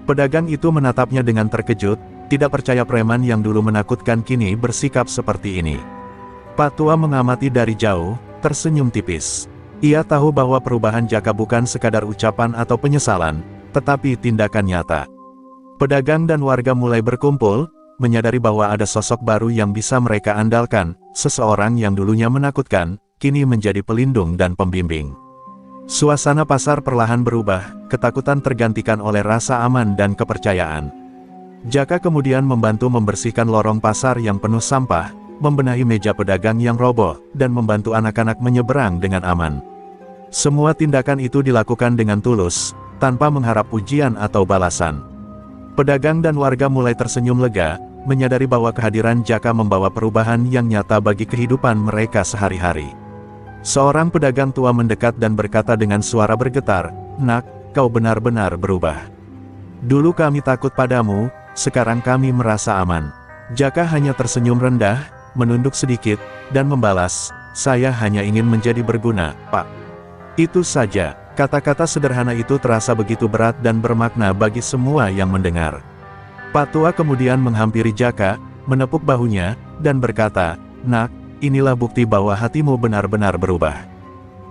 Pedagang itu menatapnya dengan terkejut, tidak percaya preman yang dulu menakutkan kini bersikap seperti ini. Patua mengamati dari jauh, tersenyum tipis. Ia tahu bahwa perubahan Jaka bukan sekadar ucapan atau penyesalan, tetapi tindakan nyata. Pedagang dan warga mulai berkumpul, menyadari bahwa ada sosok baru yang bisa mereka andalkan, seseorang yang dulunya menakutkan, kini menjadi pelindung dan pembimbing. Suasana pasar perlahan berubah, ketakutan tergantikan oleh rasa aman dan kepercayaan. Jaka kemudian membantu membersihkan lorong pasar yang penuh sampah, membenahi meja pedagang yang roboh, dan membantu anak-anak menyeberang dengan aman. Semua tindakan itu dilakukan dengan tulus, tanpa mengharap pujian atau balasan. Pedagang dan warga mulai tersenyum lega, menyadari bahwa kehadiran Jaka membawa perubahan yang nyata bagi kehidupan mereka sehari-hari. Seorang pedagang tua mendekat dan berkata dengan suara bergetar, "Nak, kau benar-benar berubah. Dulu kami takut padamu, sekarang kami merasa aman." Jaka hanya tersenyum rendah, menunduk sedikit, dan membalas, "Saya hanya ingin menjadi berguna, Pak." Itu saja, kata-kata sederhana itu terasa begitu berat dan bermakna bagi semua yang mendengar. Pak tua kemudian menghampiri Jaka, menepuk bahunya, dan berkata, "Nak, inilah bukti bahwa hatimu benar-benar berubah.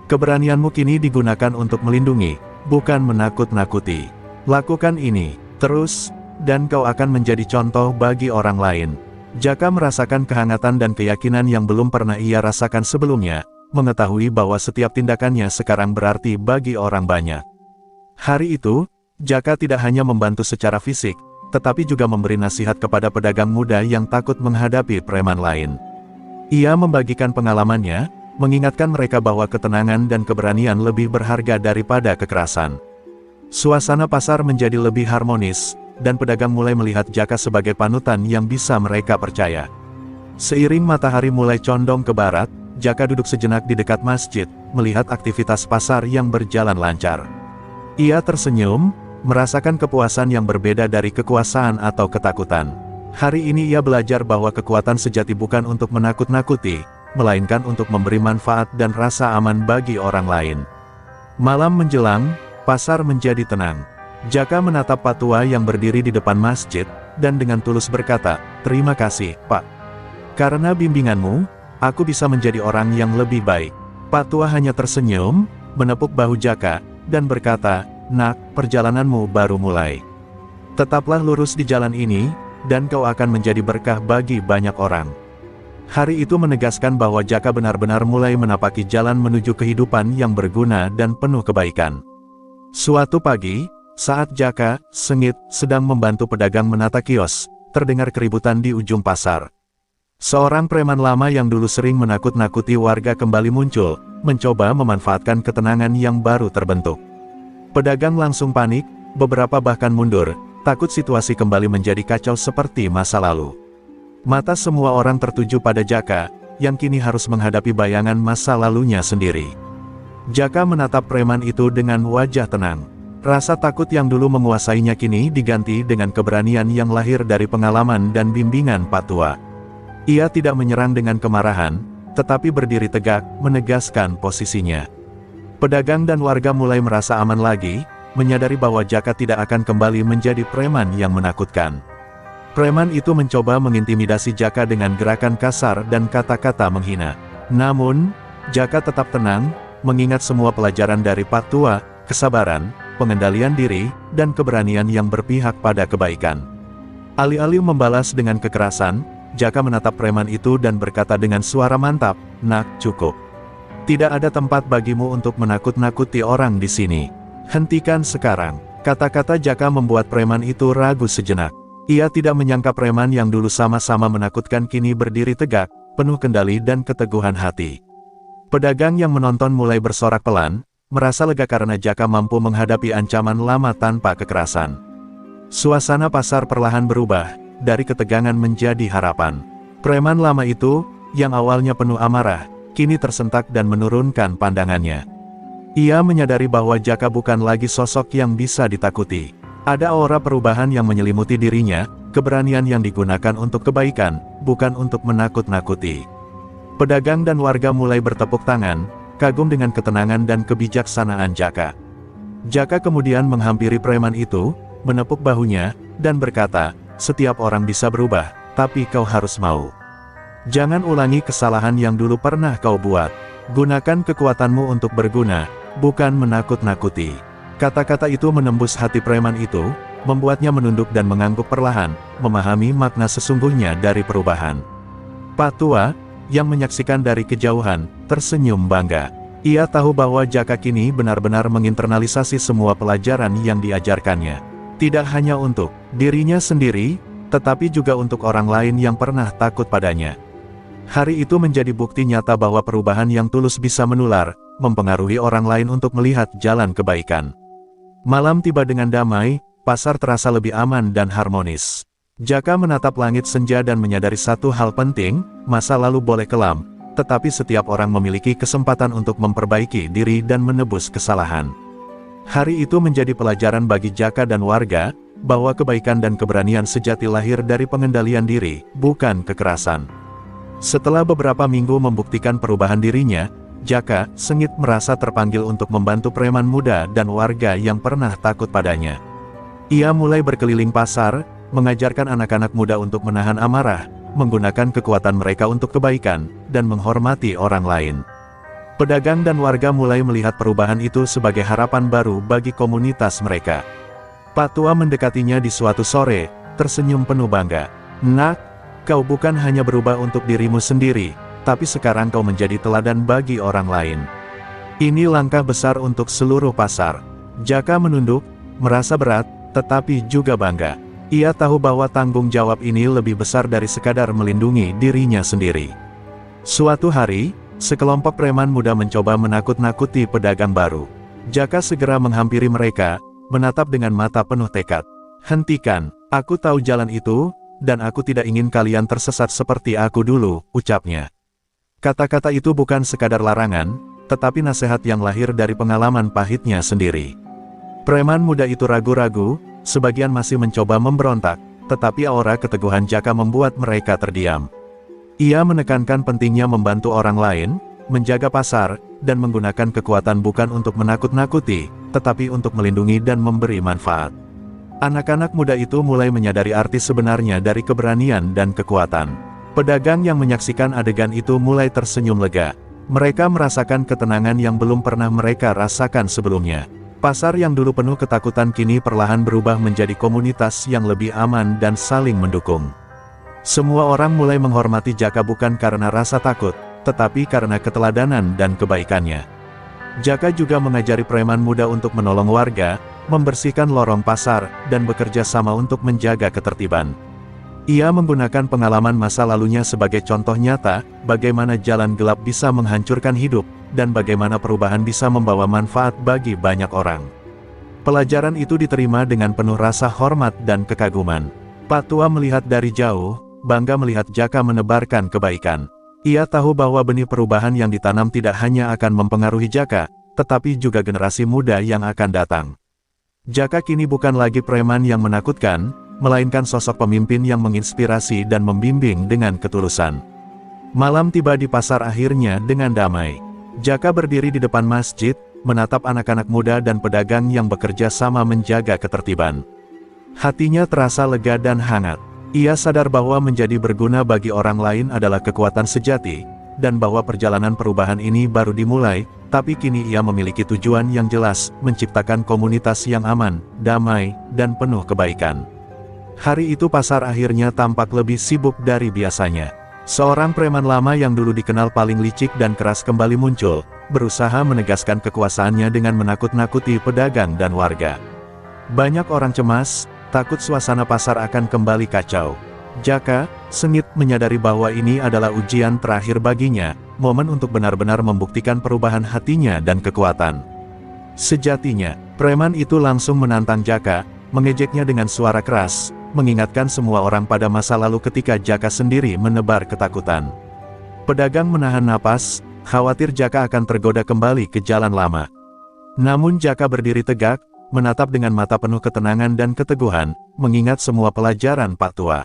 Keberanianmu kini digunakan untuk melindungi, bukan menakut-nakuti. Lakukan ini terus, dan kau akan menjadi contoh bagi orang lain." Jaka merasakan kehangatan dan keyakinan yang belum pernah ia rasakan sebelumnya, mengetahui bahwa setiap tindakannya sekarang berarti bagi orang banyak. Hari itu, Jaka tidak hanya membantu secara fisik, tetapi juga memberi nasihat kepada pedagang muda yang takut menghadapi preman lain. Ia membagikan pengalamannya, mengingatkan mereka bahwa ketenangan dan keberanian lebih berharga daripada kekerasan. Suasana pasar menjadi lebih harmonis, dan pedagang mulai melihat Jaka sebagai panutan yang bisa mereka percaya. Seiring matahari mulai condong ke barat, Jaka duduk sejenak di dekat masjid, melihat aktivitas pasar yang berjalan lancar. Ia tersenyum, merasakan kepuasan yang berbeda dari kekuasaan atau ketakutan. Hari ini ia belajar bahwa kekuatan sejati bukan untuk menakut-nakuti, melainkan untuk memberi manfaat dan rasa aman bagi orang lain. Malam menjelang, pasar menjadi tenang. Jaka menatap Pak tua yang berdiri di depan masjid, dan dengan tulus berkata, "Terima kasih, Pak. Karena bimbinganmu, aku bisa menjadi orang yang lebih baik." Pak tua hanya tersenyum, menepuk bahu Jaka, dan berkata, "Nak, perjalananmu baru mulai. Tetaplah lurus di jalan ini, dan kau akan menjadi berkah bagi banyak orang." Hari itu menegaskan bahwa Jaka benar-benar mulai menapaki jalan menuju kehidupan yang berguna dan penuh kebaikan. Suatu pagi, saat Jaka, sengit, sedang membantu pedagang menata kios, terdengar keributan di ujung pasar. Seorang preman lama yang dulu sering menakut-nakuti warga kembali muncul, mencoba memanfaatkan ketenangan yang baru terbentuk. Pedagang langsung panik, beberapa bahkan mundur, takut situasi kembali menjadi kacau seperti masa lalu. Mata semua orang tertuju pada Jaka, yang kini harus menghadapi bayangan masa lalunya sendiri. Jaka menatap preman itu dengan wajah tenang. Rasa takut yang dulu menguasainya kini diganti dengan keberanian yang lahir dari pengalaman dan bimbingan Pak tua. Ia tidak menyerang dengan kemarahan, tetapi berdiri tegak, menegaskan posisinya. Pedagang dan warga mulai merasa aman lagi, menyadari bahwa Jaka tidak akan kembali menjadi preman yang menakutkan. Preman itu mencoba mengintimidasi Jaka dengan gerakan kasar dan kata-kata menghina. Namun, Jaka tetap tenang, mengingat semua pelajaran dari Pak tua, kesabaran, pengendalian diri, dan keberanian yang berpihak pada kebaikan. Alih-alih membalas dengan kekerasan, Jaka menatap preman itu dan berkata dengan suara mantap, "Nak, cukup. Tidak ada tempat bagimu untuk menakut-nakuti orang di sini. Hentikan sekarang." Kata-kata Jaka membuat preman itu ragu sejenak. Ia tidak menyangka preman yang dulu sama-sama menakutkan kini berdiri tegak, penuh kendali dan keteguhan hati. Pedagang yang menonton mulai bersorak pelan, merasa lega karena Jaka mampu menghadapi ancaman lama tanpa kekerasan. Suasana pasar perlahan berubah, dari ketegangan menjadi harapan. Preman lama itu, yang awalnya penuh amarah, kini tersentak dan menurunkan pandangannya. Ia menyadari bahwa Jaka bukan lagi sosok yang bisa ditakuti. Ada aura perubahan yang menyelimuti dirinya, keberanian yang digunakan untuk kebaikan, bukan untuk menakut-nakuti. Pedagang dan warga mulai bertepuk tangan, kagum dengan ketenangan dan kebijaksanaan Jaka. Jaka kemudian menghampiri preman itu, menepuk bahunya, dan berkata, "Setiap orang bisa berubah, tapi kau harus mau. Jangan ulangi kesalahan yang dulu pernah kau buat. Gunakan kekuatanmu untuk berguna, bukan menakut-nakuti." Kata-kata itu menembus hati preman itu, membuatnya menunduk dan mengangguk perlahan, memahami makna sesungguhnya dari perubahan. "Pak tua, yang menyaksikan dari kejauhan, tersenyum bangga. Ia tahu bahwa Jaka kini benar-benar menginternalisasi semua pelajaran yang diajarkannya. Tidak hanya untuk dirinya sendiri, tetapi juga untuk orang lain yang pernah takut padanya. Hari itu menjadi bukti nyata bahwa perubahan yang tulus bisa menular, mempengaruhi orang lain untuk melihat jalan kebaikan. Malam tiba dengan damai, pasar terasa lebih aman dan harmonis. Jaka menatap langit senja dan menyadari satu hal penting, masa lalu boleh kelam, tetapi setiap orang memiliki kesempatan untuk memperbaiki diri dan menebus kesalahan. Hari itu menjadi pelajaran bagi Jaka dan warga, bahwa kebaikan dan keberanian sejati lahir dari pengendalian diri, bukan kekerasan. Setelah beberapa minggu membuktikan perubahan dirinya, Jaka sengit merasa terpanggil untuk membantu preman muda dan warga yang pernah takut padanya. Ia mulai berkeliling pasar, mengajarkan anak-anak muda untuk menahan amarah, menggunakan kekuatan mereka untuk kebaikan, dan menghormati orang lain. Pedagang dan warga mulai melihat perubahan itu sebagai harapan baru bagi komunitas mereka. Pak Tua mendekatinya di suatu sore, tersenyum penuh bangga. "Nak, kau bukan hanya berubah untuk dirimu sendiri, tapi sekarang kau menjadi teladan bagi orang lain. Ini langkah besar untuk seluruh pasar." Jaka menunduk, merasa berat, tetapi juga bangga. Ia tahu bahwa tanggung jawab ini lebih besar dari sekadar melindungi dirinya sendiri. Suatu hari, sekelompok preman muda mencoba menakut-nakuti pedagang baru. Jaka segera menghampiri mereka, menatap dengan mata penuh tekad. "Hentikan, aku tahu jalan itu, dan aku tidak ingin kalian tersesat seperti aku dulu," ucapnya. Kata-kata itu bukan sekadar larangan, tetapi nasihat yang lahir dari pengalaman pahitnya sendiri. Preman muda itu ragu-ragu, sebagian masih mencoba memberontak, tetapi aura keteguhan Jaka membuat mereka terdiam. Ia menekankan pentingnya membantu orang lain, menjaga pasar, dan menggunakan kekuatan bukan untuk menakut-nakuti, tetapi untuk melindungi dan memberi manfaat. Anak-anak muda itu mulai menyadari arti sebenarnya dari keberanian dan kekuatan. Pedagang yang menyaksikan adegan itu mulai tersenyum lega. Mereka merasakan ketenangan yang belum pernah mereka rasakan sebelumnya. Pasar yang dulu penuh ketakutan kini perlahan berubah menjadi komunitas yang lebih aman dan saling mendukung. Semua orang mulai menghormati Jaka bukan karena rasa takut, tetapi karena keteladanan dan kebaikannya. Jaka juga mengajari preman muda untuk menolong warga, membersihkan lorong pasar, dan bekerja sama untuk menjaga ketertiban. Ia menggunakan pengalaman masa lalunya sebagai contoh nyata, bagaimana jalan gelap bisa menghancurkan hidup, dan bagaimana perubahan bisa membawa manfaat bagi banyak orang. Pelajaran itu diterima dengan penuh rasa hormat dan kekaguman. Pak Tua melihat dari jauh, bangga melihat Jaka menebarkan kebaikan. Ia tahu bahwa benih perubahan yang ditanam tidak hanya akan mempengaruhi Jaka, tetapi juga generasi muda yang akan datang. Jaka kini bukan lagi preman yang menakutkan, melainkan sosok pemimpin yang menginspirasi dan membimbing dengan ketulusan. Malam tiba di pasar akhirnya dengan damai. Jaka berdiri di depan masjid, menatap anak-anak muda dan pedagang yang bekerja sama menjaga ketertiban. Hatinya terasa lega dan hangat. Ia sadar bahwa menjadi berguna bagi orang lain adalah kekuatan sejati, dan bahwa perjalanan perubahan ini baru dimulai, tapi kini ia memiliki tujuan yang jelas, menciptakan komunitas yang aman, damai, dan penuh kebaikan. Hari itu pasar akhirnya tampak lebih sibuk dari biasanya. Seorang preman lama yang dulu dikenal paling licik dan keras kembali muncul, berusaha menegaskan kekuasaannya dengan menakut-nakuti pedagang dan warga. Banyak orang cemas, takut suasana pasar akan kembali kacau. Jaka, sengit menyadari bahwa ini adalah ujian terakhir baginya, momen untuk benar-benar membuktikan perubahan hatinya dan kekuatan. Sejatinya, preman itu langsung menantang Jaka, mengejeknya dengan suara keras, mengingatkan semua orang pada masa lalu ketika Jaka sendiri menebar ketakutan. Pedagang menahan napas, khawatir Jaka akan tergoda kembali ke jalan lama. Namun Jaka berdiri tegak, menatap dengan mata penuh ketenangan dan keteguhan, mengingat semua pelajaran Pak Tua.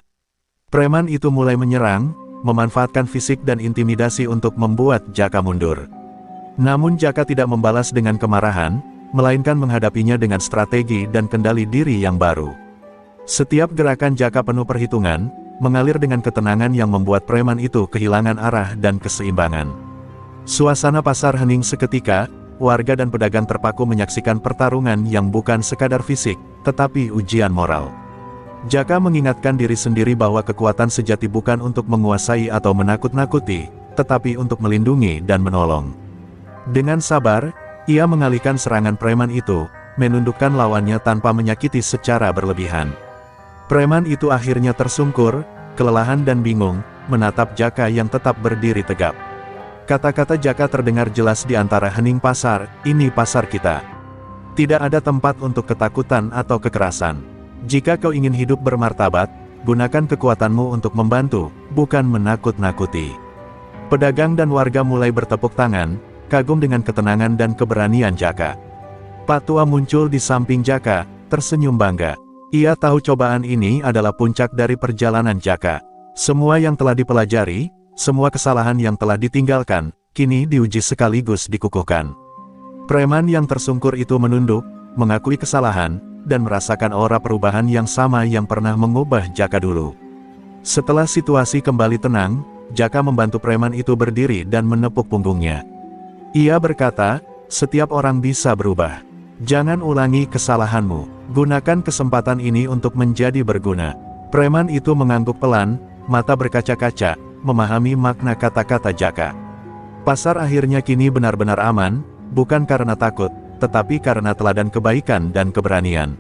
Preman itu mulai menyerang, memanfaatkan fisik dan intimidasi untuk membuat Jaka mundur. Namun Jaka tidak membalas dengan kemarahan, melainkan menghadapinya dengan strategi dan kendali diri yang baru. Setiap gerakan Jaka penuh perhitungan, mengalir dengan ketenangan yang membuat preman itu kehilangan arah dan keseimbangan. Suasana pasar hening seketika, warga dan pedagang terpaku menyaksikan pertarungan yang bukan sekadar fisik, tetapi ujian moral. Jaka mengingatkan diri sendiri bahwa kekuatan sejati bukan untuk menguasai atau menakut-nakuti, tetapi untuk melindungi dan menolong. Dengan sabar, ia mengalihkan serangan preman itu, menundukkan lawannya tanpa menyakiti secara berlebihan. Preman itu akhirnya tersungkur, kelelahan dan bingung, menatap Jaka yang tetap berdiri tegap. Kata-kata Jaka terdengar jelas di antara hening pasar, "Ini pasar kita. Tidak ada tempat untuk ketakutan atau kekerasan. Jika kau ingin hidup bermartabat, gunakan kekuatanmu untuk membantu, bukan menakut-nakuti." Pedagang dan warga mulai bertepuk tangan, kagum dengan ketenangan dan keberanian Jaka. Pak Tua muncul di samping Jaka, tersenyum bangga. Ia tahu cobaan ini adalah puncak dari perjalanan Jaka. Semua yang telah dipelajari, semua kesalahan yang telah ditinggalkan, kini diuji sekaligus dikukuhkan. Preman yang tersungkur itu menunduk, mengakui kesalahan, dan merasakan aura perubahan yang sama yang pernah mengubah Jaka dulu. Setelah situasi kembali tenang, Jaka membantu preman itu berdiri dan menepuk punggungnya. Ia berkata, "Setiap orang bisa berubah. Jangan ulangi kesalahanmu. Gunakan kesempatan ini untuk menjadi berguna." Preman itu mengangguk pelan, mata berkaca-kaca, memahami makna kata-kata Jaka. Pasar akhirnya kini benar-benar aman, bukan karena takut, tetapi karena teladan kebaikan dan keberanian.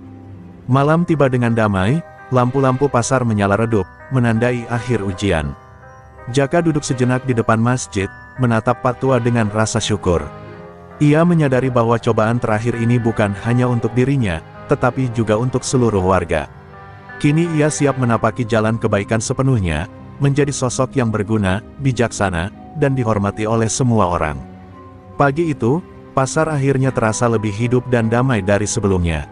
Malam tiba dengan damai, lampu-lampu pasar menyala redup, menandai akhir ujian. Jaka duduk sejenak di depan masjid, menatap Pak Tua dengan rasa syukur. Ia menyadari bahwa cobaan terakhir ini bukan hanya untuk dirinya, tetapi juga untuk seluruh warga. Kini ia siap menapaki jalan kebaikan sepenuhnya, menjadi sosok yang berguna, bijaksana, dan dihormati oleh semua orang. Pagi itu, pasar akhirnya terasa lebih hidup dan damai dari sebelumnya.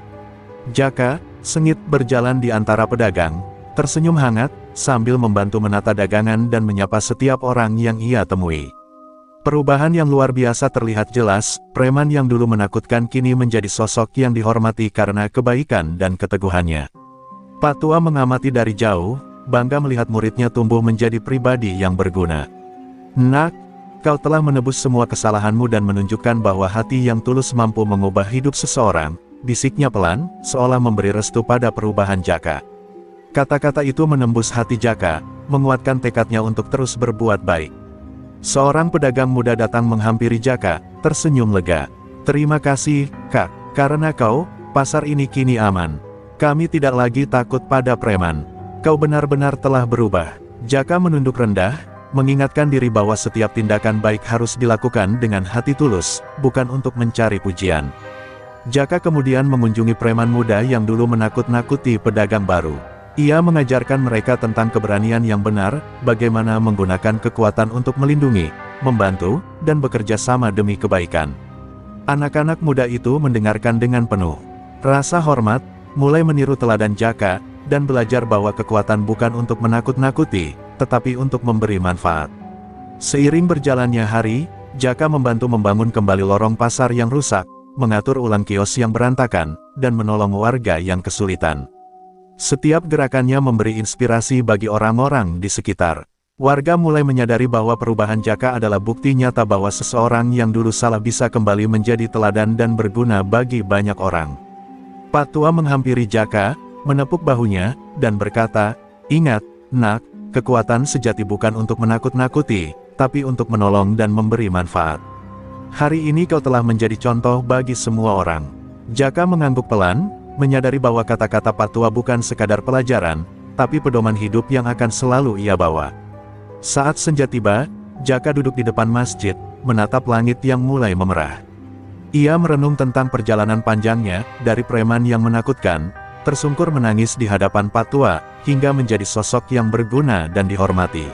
Jaka, sengit berjalan di antara pedagang, tersenyum hangat, sambil membantu menata dagangan dan menyapa setiap orang yang ia temui. Perubahan yang luar biasa terlihat jelas, preman yang dulu menakutkan kini menjadi sosok yang dihormati karena kebaikan dan keteguhannya. Pak Tua mengamati dari jauh, bangga melihat muridnya tumbuh menjadi pribadi yang berguna. "Nak, kau telah menebus semua kesalahanmu dan menunjukkan bahwa hati yang tulus mampu mengubah hidup seseorang," bisiknya pelan, seolah memberi restu pada perubahan Jaka. Kata-kata itu menembus hati Jaka, menguatkan tekadnya untuk terus berbuat baik. Seorang pedagang muda datang menghampiri Jaka, tersenyum lega. "Terima kasih, Kak, karena kau, pasar ini kini aman. Kami tidak lagi takut pada preman. Kau benar-benar telah berubah." Jaka menunduk rendah, mengingatkan diri bahwa setiap tindakan baik harus dilakukan dengan hati tulus, bukan untuk mencari pujian. Jaka kemudian mengunjungi preman muda yang dulu menakut-nakuti pedagang baru. Ia mengajarkan mereka tentang keberanian yang benar, bagaimana menggunakan kekuatan untuk melindungi, membantu, dan bekerja sama demi kebaikan. Anak-anak muda itu mendengarkan dengan penuh rasa hormat, mulai meniru teladan Jaka, dan belajar bahwa kekuatan bukan untuk menakut-nakuti, tetapi untuk memberi manfaat. Seiring berjalannya hari, Jaka membantu membangun kembali lorong pasar yang rusak, mengatur ulang kios yang berantakan, dan menolong warga yang kesulitan. Setiap gerakannya memberi inspirasi bagi orang-orang di sekitar. Warga mulai menyadari bahwa perubahan Jaka adalah bukti nyata bahwa seseorang yang dulu salah bisa kembali menjadi teladan dan berguna bagi banyak orang. Pak Tua menghampiri Jaka, menepuk bahunya, dan berkata, "Ingat, Nak, kekuatan sejati bukan untuk menakut-nakuti, tapi untuk menolong dan memberi manfaat. Hari ini kau telah menjadi contoh bagi semua orang." Jaka mengangguk pelan, menyadari bahwa kata-kata Pak Tua bukan sekadar pelajaran, tapi pedoman hidup yang akan selalu ia bawa. Saat senja tiba, Jaka duduk di depan masjid, menatap langit yang mulai memerah. Ia merenung tentang perjalanan panjangnya, dari preman yang menakutkan, tersungkur menangis di hadapan Pak Tua, hingga menjadi sosok yang berguna dan dihormati.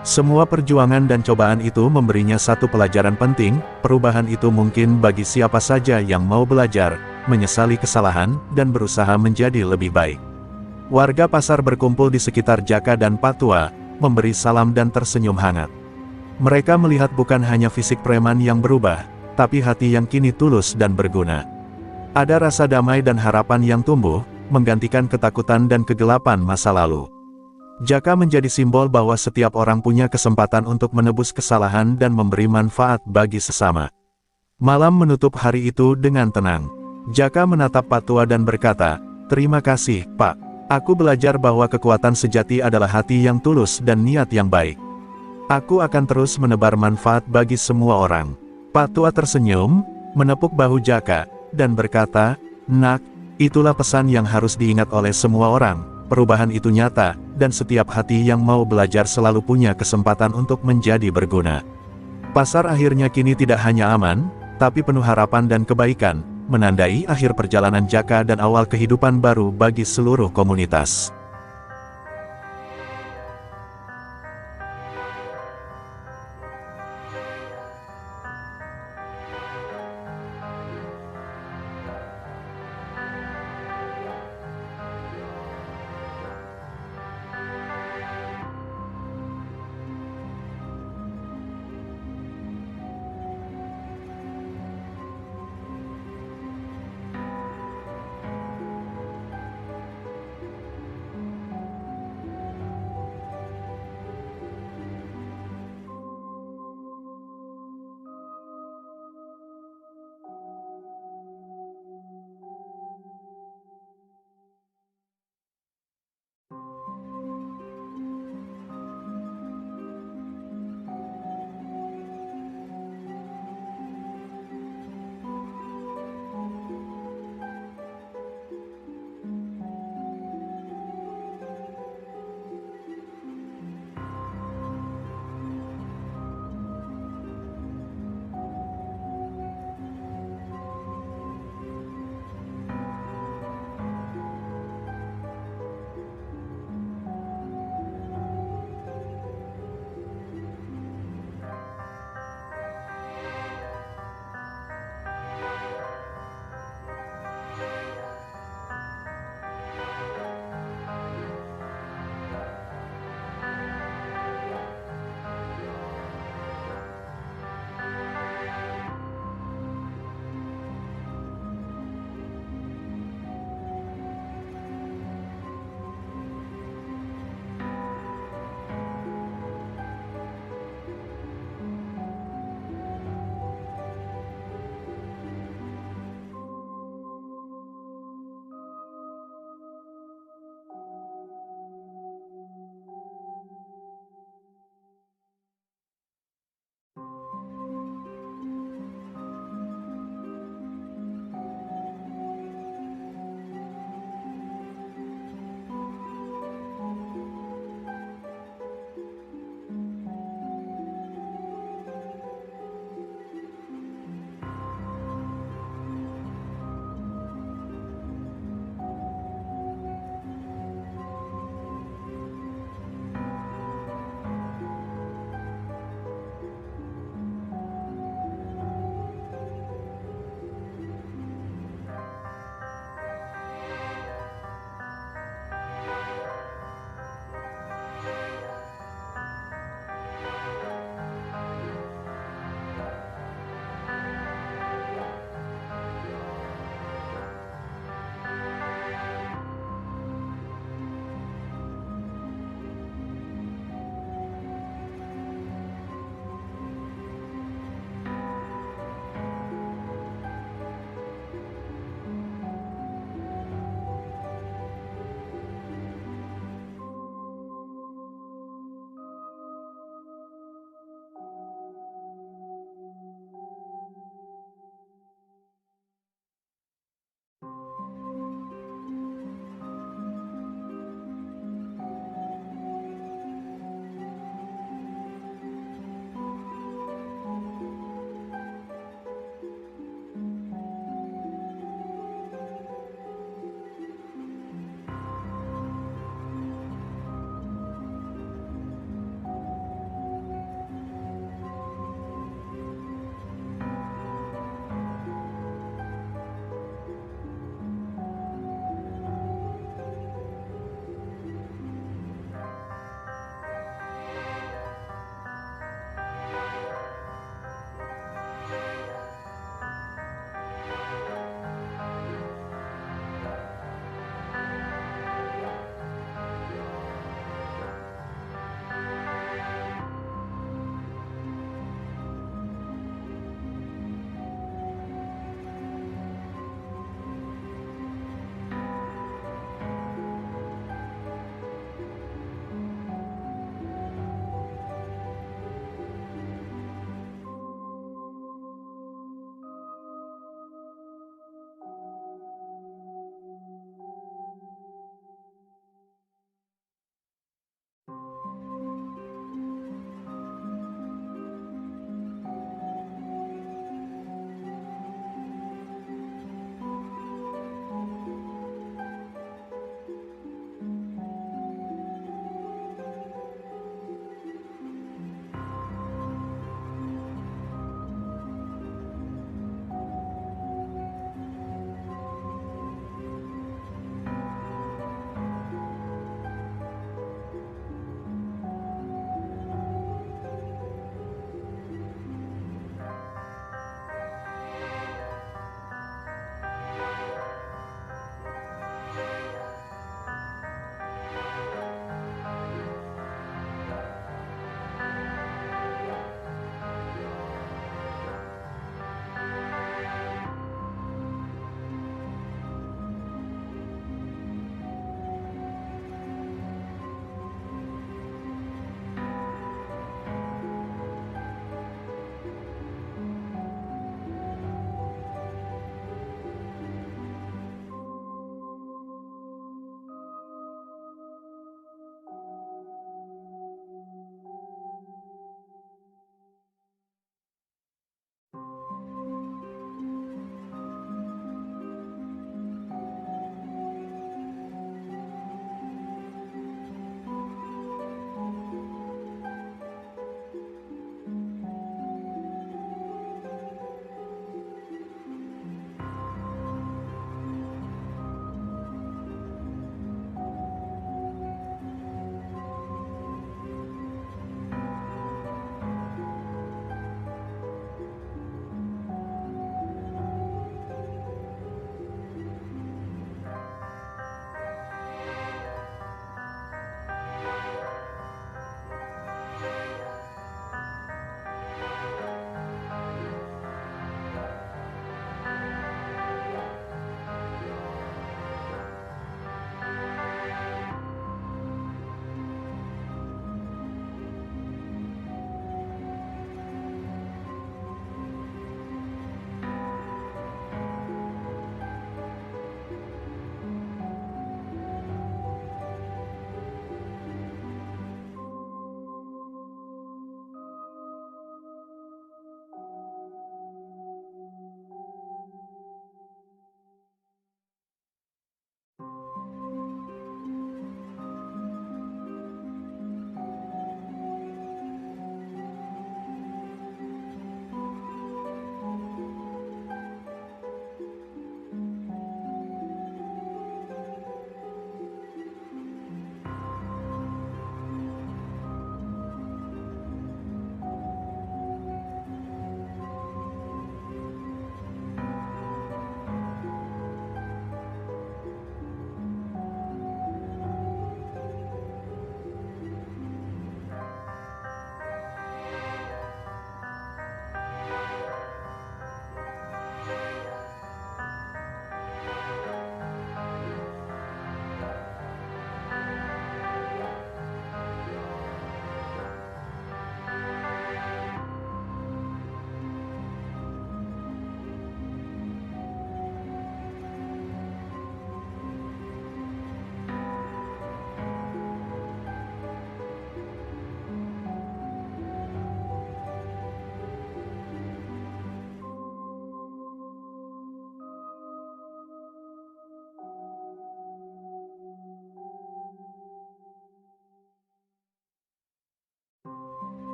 Semua perjuangan dan cobaan itu memberinya satu pelajaran penting, perubahan itu mungkin bagi siapa saja yang mau belajar, menyesali kesalahan, dan berusaha menjadi lebih baik. Warga pasar berkumpul di sekitar Jaka dan Pak Tua, memberi salam dan tersenyum hangat. Mereka melihat bukan hanya fisik preman yang berubah, tapi hati yang kini tulus dan berguna. Ada rasa damai dan harapan yang tumbuh, menggantikan ketakutan dan kegelapan masa lalu. Jaka menjadi simbol bahwa setiap orang punya kesempatan untuk menebus kesalahan dan memberi manfaat bagi sesama. Malam menutup hari itu dengan tenang. Jaka menatap Pak Tua dan berkata, "Terima kasih, Pak. Aku belajar bahwa kekuatan sejati adalah hati yang tulus dan niat yang baik." Aku akan terus menebar manfaat bagi semua orang. Pak Tua tersenyum, menepuk bahu Jaka, dan berkata, "Nak, itulah pesan yang harus diingat oleh semua orang. Perubahan itu nyata, dan setiap hati yang mau belajar selalu punya kesempatan untuk menjadi berguna." Pasar akhirnya kini tidak hanya aman, tapi penuh harapan dan kebaikan, menandai akhir perjalanan Jaka dan awal kehidupan baru bagi seluruh komunitas.